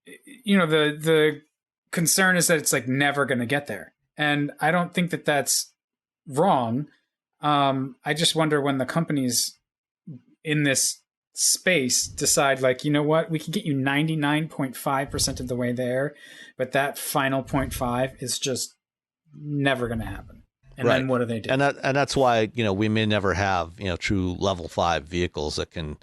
[SPEAKER 3] the concern is that it's never going to get there, and I don't think that that's wrong. I just wonder when the companies in this space decide what, we can get you 99.5% of the way there, but that final 0.5 is just never going to happen. And
[SPEAKER 4] right.
[SPEAKER 3] then what do they do?
[SPEAKER 4] And that's why, we may never have, true level 5 vehicles that can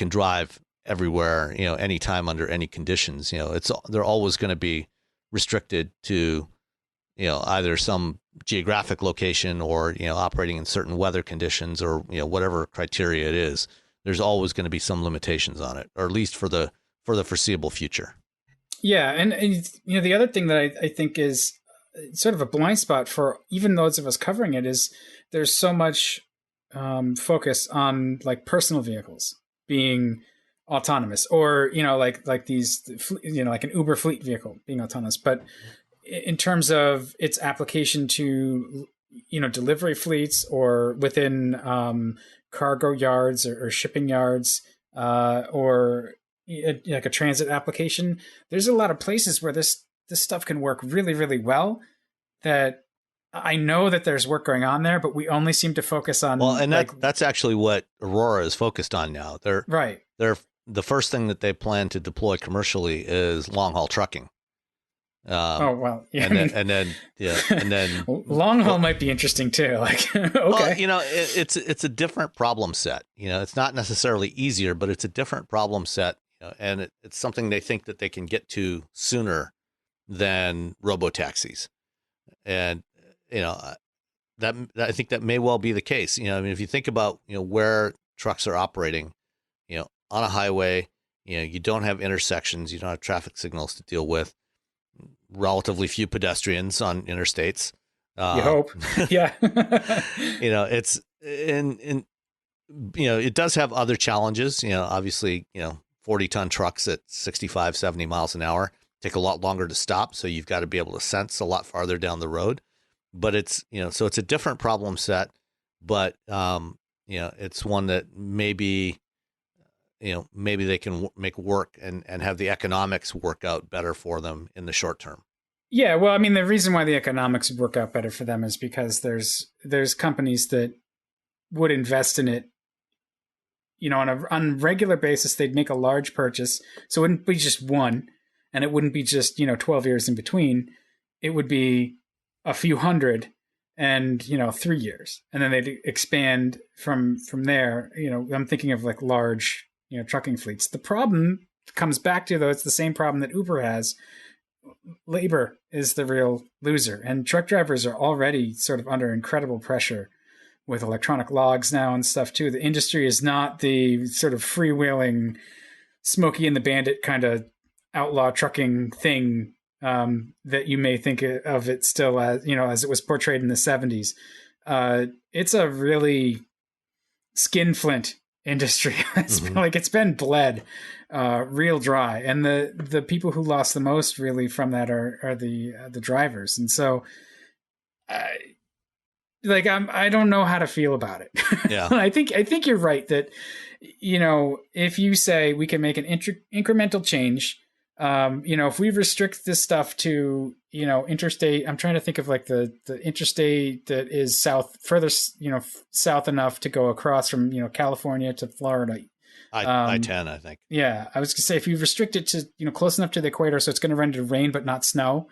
[SPEAKER 4] drive everywhere, anytime under any conditions. They're always going to be restricted to, either some geographic location or, operating in certain weather conditions or, whatever criteria it is. There's always going to be some limitations on it, or at least for the foreseeable future.
[SPEAKER 3] Yeah. And the other thing that I think is sort of a blind spot for even those of us covering it is there's so much focus on like personal vehicles being autonomous, or like these like an Uber fleet vehicle being autonomous. But in terms of its application to delivery fleets or within cargo yards or shipping yards, or like a transit application, there's a lot of places where this stuff can work really, really well. That I know that there's work going on there, but we only seem to focus on.
[SPEAKER 4] Well, and that's actually what Aurora is focused on now. They're the first thing that they plan to deploy commercially is long haul trucking.
[SPEAKER 3] Oh well, yeah,
[SPEAKER 4] and then
[SPEAKER 3] long haul might be interesting too. Like, okay,
[SPEAKER 4] well, it's a different problem set. It's not necessarily easier, but it's a different problem set, and it's something they think that they can get to sooner than robo-taxis. And that I think that may well be the case. If you think about where trucks are operating, on a highway, you don't have intersections, you don't have traffic signals to deal with, relatively few pedestrians on interstates.
[SPEAKER 3] You hope, yeah.
[SPEAKER 4] It's it does have other challenges. Obviously, 40-ton trucks at 65, 70 miles an hour take a lot longer to stop, so you've got to be able to sense a lot farther down the road. But it's so it's a different problem set, but it's one that maybe they can make work and have the economics work out better for them in the short term.
[SPEAKER 3] Yeah, well, I mean, the reason why the economics would work out better for them is because there's companies that would invest in it, on a regular basis. They'd make a large purchase, so it wouldn't be just one, and it wouldn't be just 12 years in between. It would be a few hundred and 3 years, and then they'd expand from there. I'm thinking of like large trucking fleets. The problem comes back to, though, it's the same problem that Uber has. Labor is the real loser, and truck drivers are already sort of under incredible pressure with electronic logs now and stuff too. The industry is not the sort of freewheeling Smokey and the Bandit kind of outlaw trucking thing that you may think of it still as, as it was portrayed in the 70s. It's a really skinflint industry. It's been bled real dry, and the people who lost the most really from that are the drivers. And so I don't know how to feel about it.
[SPEAKER 4] Yeah.
[SPEAKER 3] I think you're right that if you say we can make an incremental change, if we restrict this stuff to interstate, I'm trying to think of like the interstate that is further south enough to go across from California to Florida.
[SPEAKER 4] I-10, I think.
[SPEAKER 3] Yeah, I was gonna say if you restrict it to close enough to the equator, so it's going to run into rain but not snow.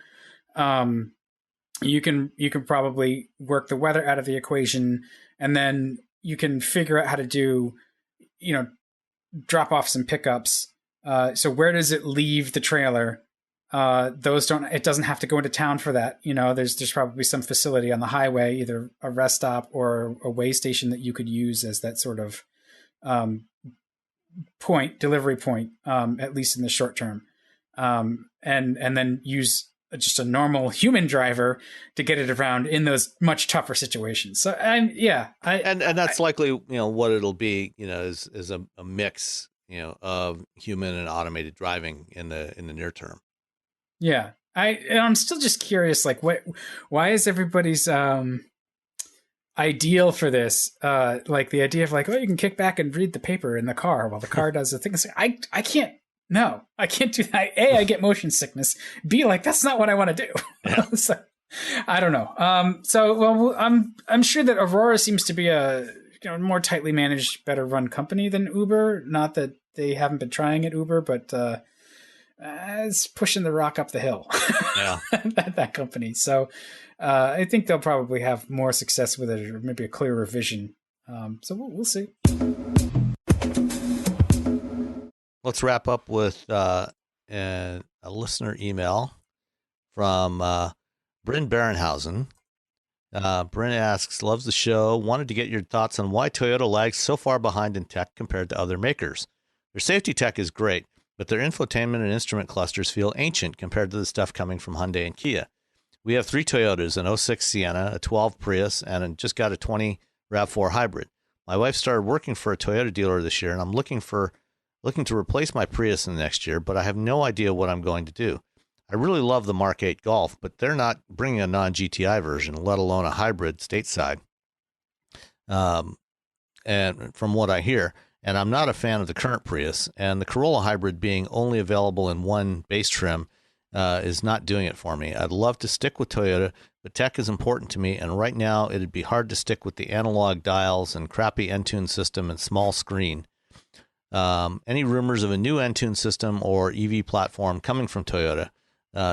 [SPEAKER 3] You can probably work the weather out of the equation, and then you can figure out how to do drop off some pickups. So where does it leave the trailer? It doesn't have to go into town for that. There's probably some facility on the highway, either a rest stop or a way station that you could use as that sort of delivery point, at least in the short term. And then use just a normal human driver to get it around in those much tougher situations. So and that's likely,
[SPEAKER 4] what it'll be, is a mix, of human and automated driving in the near term.
[SPEAKER 3] Yeah. I'm still just curious, like why is everybody's ideal for this like the idea of like, oh, you can kick back and read the paper in the car while the car does the thing. It's like, I can't do that. A, I get motion sickness. B, like that's not what I want to do.
[SPEAKER 4] Yeah.
[SPEAKER 3] So, I don't know. I'm sure that Aurora seems to be a more tightly managed, better run company than Uber. Not that they haven't been trying at Uber, but it's pushing the rock up the hill.
[SPEAKER 4] Yeah.
[SPEAKER 3] that company. So I think they'll probably have more success with it, or maybe a clearer vision. So we'll see.
[SPEAKER 4] Let's wrap up with a listener email from Bryn Barenhausen. Bryn asks, loves the show. Wanted to get your thoughts on why Toyota lags so far behind in tech compared to other makers. Their safety tech is great, but their infotainment and instrument clusters feel ancient compared to the stuff coming from Hyundai and Kia. We have 3 Toyotas, an 06 Sienna, a 12 Prius, and just got a 20 RAV4 hybrid. My wife started working for a Toyota dealer this year, and I'm looking to replace my Prius in the next year, but I have no idea what I'm going to do. I really love the Mark 8 Golf, but they're not bringing a non-GTI version, let alone a hybrid stateside. And from what I hear, and I'm not a fan of the current Prius, and the Corolla hybrid being only available in one base trim is not doing it for me. I'd love to stick with Toyota, but tech is important to me, and right now it'd be hard to stick with the analog dials and crappy Entune system and small screen. Any rumors of a new Entune system or EV platform coming from Toyota?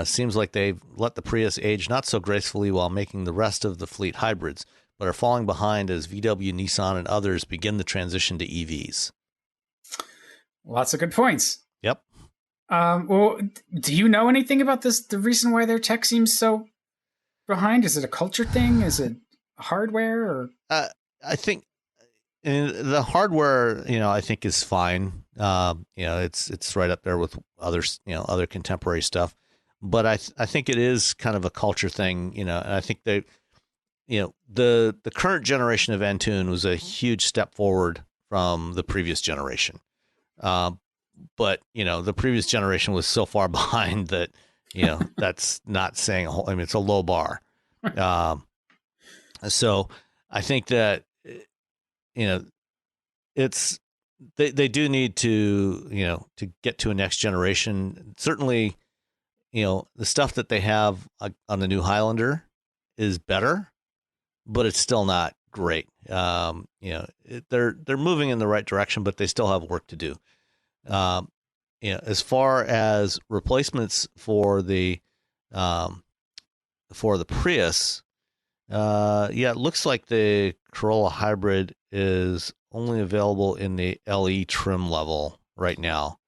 [SPEAKER 4] Seems like they've let the Prius age not so gracefully while making the rest of the fleet hybrids, but are falling behind as VW, Nissan, and others begin the transition to EVs.
[SPEAKER 3] Lots of good points.
[SPEAKER 4] Yep.
[SPEAKER 3] Well, do you know anything about this? The reason why their tech seems so behind? Is it a culture thing? Is it hardware? Or
[SPEAKER 4] I think the hardware, I think is fine. It's right up there with others, other contemporary stuff. But I think it is kind of a culture thing, and I think they, the current generation of Entune was a huge step forward from the previous generation. But the previous generation was so far behind that, that's not saying a whole, it's a low bar. So I think that, it's, they do need to, to get to a next generation. Certainly, the stuff that they have on the new Highlander is better, but it's still not great. They're moving in the right direction, but they still have work to do. As far as replacements for the Prius, it looks like the Corolla hybrid is only available in the LE trim level right now.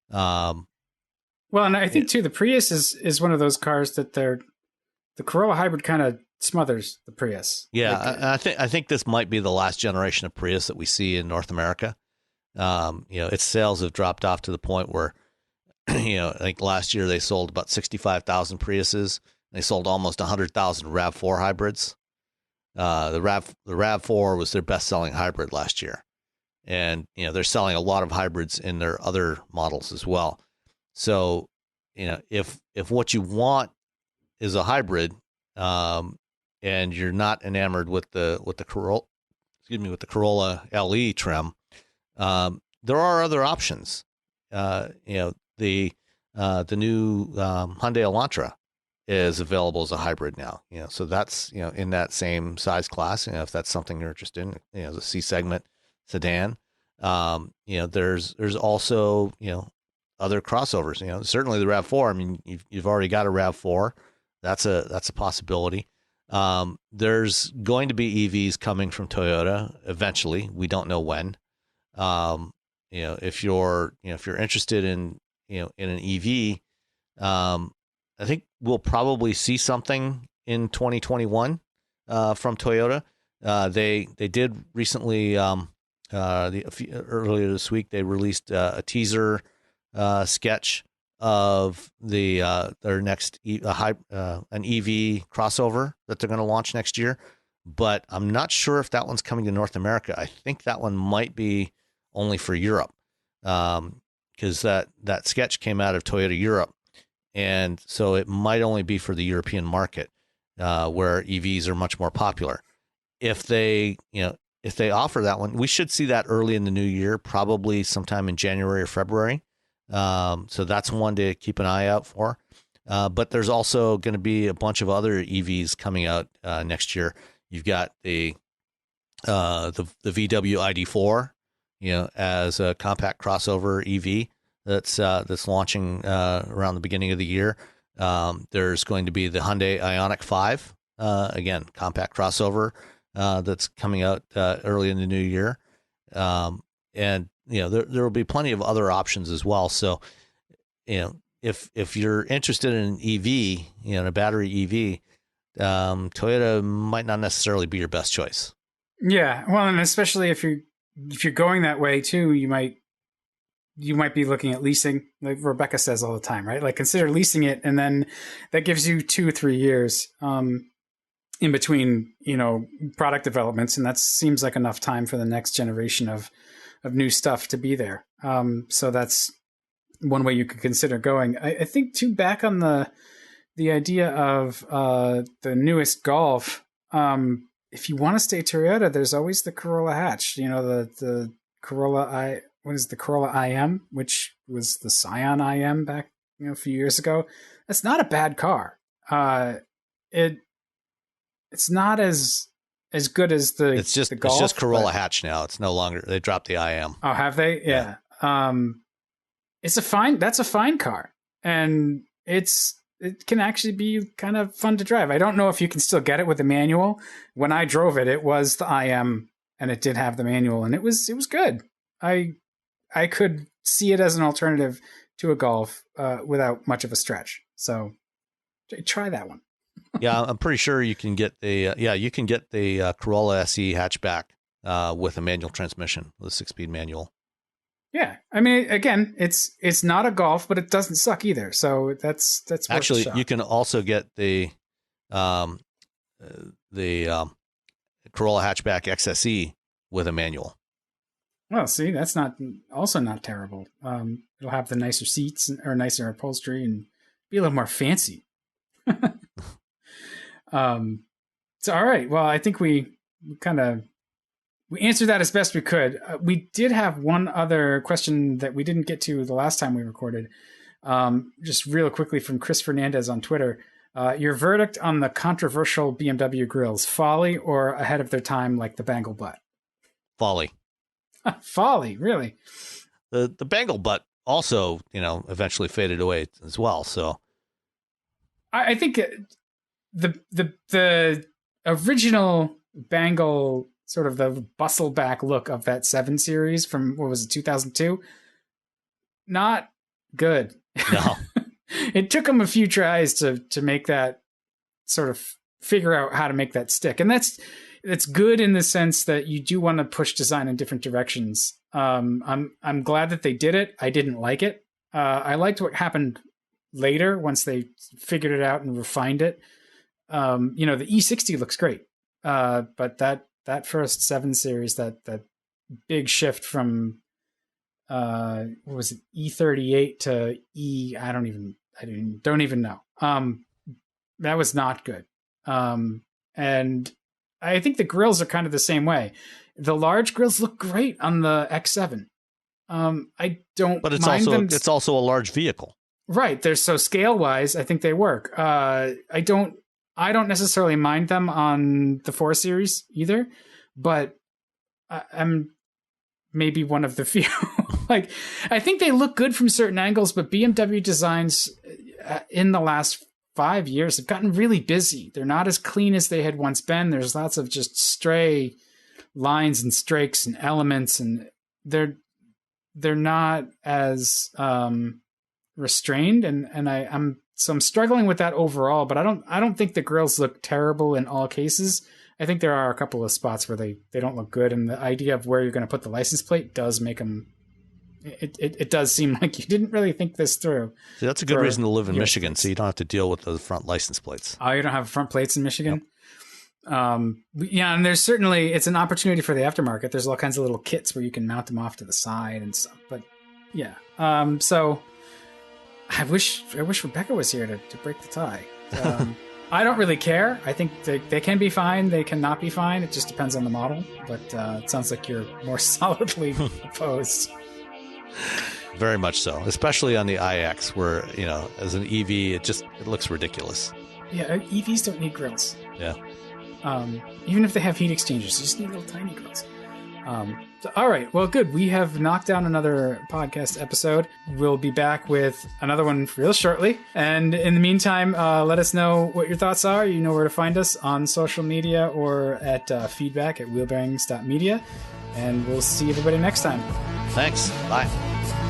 [SPEAKER 3] Well, and I think too, the Prius is one of those cars that the Corolla hybrid kind of smothers the Prius.
[SPEAKER 4] Yeah, I think this might be the last generation of Prius that we see in North America. Its sales have dropped off to the point where, I think last year they sold about 65,000 Priuses. They sold almost 100,000 RAV4 hybrids. The RAV4 was their best-selling hybrid last year, and they're selling a lot of hybrids in their other models as well. So, if what you want is a hybrid, and you're not enamored with the Corolla LE trim, there are other options. The new Hyundai Elantra is available as a hybrid now. So that's in that same size class. If that's something you're interested in, the C segment sedan. There's also other crossovers. Certainly the RAV4. You've already got a RAV4. That's a possibility. There's going to be EVs coming from Toyota eventually. We don't know when. If you're interested in an EV, I think we'll probably see something in 2021 from Toyota. They did recently, earlier this week, they released a teaser sketch of their next an EV crossover that they're going to launch next year. But I'm not sure if that one's coming to North America. I think that one might be only for Europe, because that sketch came out of Toyota Europe. And so it might only be for the European market, where EVs are much more popular. If they offer that one, we should see that early in the new year, probably sometime in January or February. So that's one to keep an eye out for. But there's also going to be a bunch of other EVs coming out next year. You've got the VW ID4, as a compact crossover EV. that's launching around the beginning of the year. There's going to be the Hyundai Ioniq 5, again, compact crossover, that's coming out early in the new year. And there will be plenty of other options as well. So, if you're interested in an EV, in a battery EV, Toyota might not necessarily be your best choice.
[SPEAKER 3] Yeah, well, and especially if you're going that way too, you might be looking at leasing, like Rebecca says all the time, right? Like consider leasing it, and then that gives you 2 or 3 years in between, product developments, and that seems like enough time for the next generation of new stuff to be there. So that's one way you could consider going. I think too, back on the idea of the newest Golf. If you want to stay Toyota, there's always the Corolla hatch. The Corolla the Corolla IM, which was the Scion IM back a few years ago. That's not a bad car. It's not as good as the the Golf.
[SPEAKER 4] It's just Corolla hatch now. It's no longer, they dropped the IM.
[SPEAKER 3] Oh, have they? Yeah. That's a fine car, and it can actually be kind of fun to drive. I don't know if you can still get it with the manual. When I drove it, it was the IM, and it did have the manual, and it was good. I could see it as an alternative to a Golf without much of a stretch. So try that one.
[SPEAKER 4] Yeah, I'm pretty sure you can get the Corolla SE hatchback with a manual transmission, with a 6-speed manual.
[SPEAKER 3] Yeah, I mean, again, it's not a Golf, but it doesn't suck either. So that's
[SPEAKER 4] actually, you can also get the Corolla hatchback XSE with a manual.
[SPEAKER 3] Well, see, that's not terrible. It'll have the nicer seats or nicer upholstery and be a little more fancy. So all right. Well, I think we answered that as best we could. We did have one other question that we didn't get to the last time we recorded. Just real quickly from Chris Fernandez on Twitter. Your verdict on the controversial BMW grills: folly or ahead of their time, like the Bangle butt?
[SPEAKER 4] Folly.
[SPEAKER 3] Folly, really?
[SPEAKER 4] The Bangle butt also, eventually faded away as well. So
[SPEAKER 3] I think the original Bangle, sort of the bustle back look of that 7 Series from, what was it, 2002? Not good.
[SPEAKER 4] No.
[SPEAKER 3] It took them a few tries to make that, sort of figure out how to make that stick. And that's good in the sense that you do want to push design in different directions. I'm glad that they did it. I didn't like it. I liked what happened later once they figured it out and refined it. The E60 looks great. But that first 7 Series, that big shift from what was it, E38 to E, I don't even know. That was not good. And I think the grills are kind of the same way. The large grills look great on the X7. I don't
[SPEAKER 4] but it's
[SPEAKER 3] mind
[SPEAKER 4] also
[SPEAKER 3] them.
[SPEAKER 4] It's also a large vehicle. Right.
[SPEAKER 3] They're so scale wise, I think they work. I don't necessarily mind them on the 4 Series either, but I'm maybe one of the few. Like, I think they look good from certain angles, but BMW designs in the last 5 years have gotten really busy. They're not as clean as they had once been. There's lots of just stray lines and strakes and elements, and they're not as restrained. And I'm struggling with that overall. But I don't think the grills look terrible in all cases. I think there are a couple of spots where they don't look good, and the idea of where you're going to put the license plate does make them. It does seem like you didn't really think this through.
[SPEAKER 4] See, that's a good reason to live in Michigan, so you don't have to deal with the front license plates.
[SPEAKER 3] Oh, you don't have front plates in Michigan? Yep. Yeah, and there's certainly, it's an opportunity for the aftermarket. There's all kinds of little kits where you can mount them off to the side and stuff. But yeah, so I wish Rebecca was here to break the tie. I don't really care. I think they can be fine. They cannot be fine. It just depends on the model. But it sounds like you're more solidly opposed.
[SPEAKER 4] Very much so, especially on the iX, where, as an EV, it looks ridiculous.
[SPEAKER 3] Yeah, EVs don't need grills.
[SPEAKER 4] Yeah.
[SPEAKER 3] Even if they have heat exchangers, they just need little tiny grills. All right. Well, good. We have knocked down another podcast episode. We'll be back with another one real shortly. And in the meantime, let us know what your thoughts are. You know where to find us on social media or at feedback@wheelbearings.media. And we'll see everybody next time.
[SPEAKER 4] Thanks. Bye.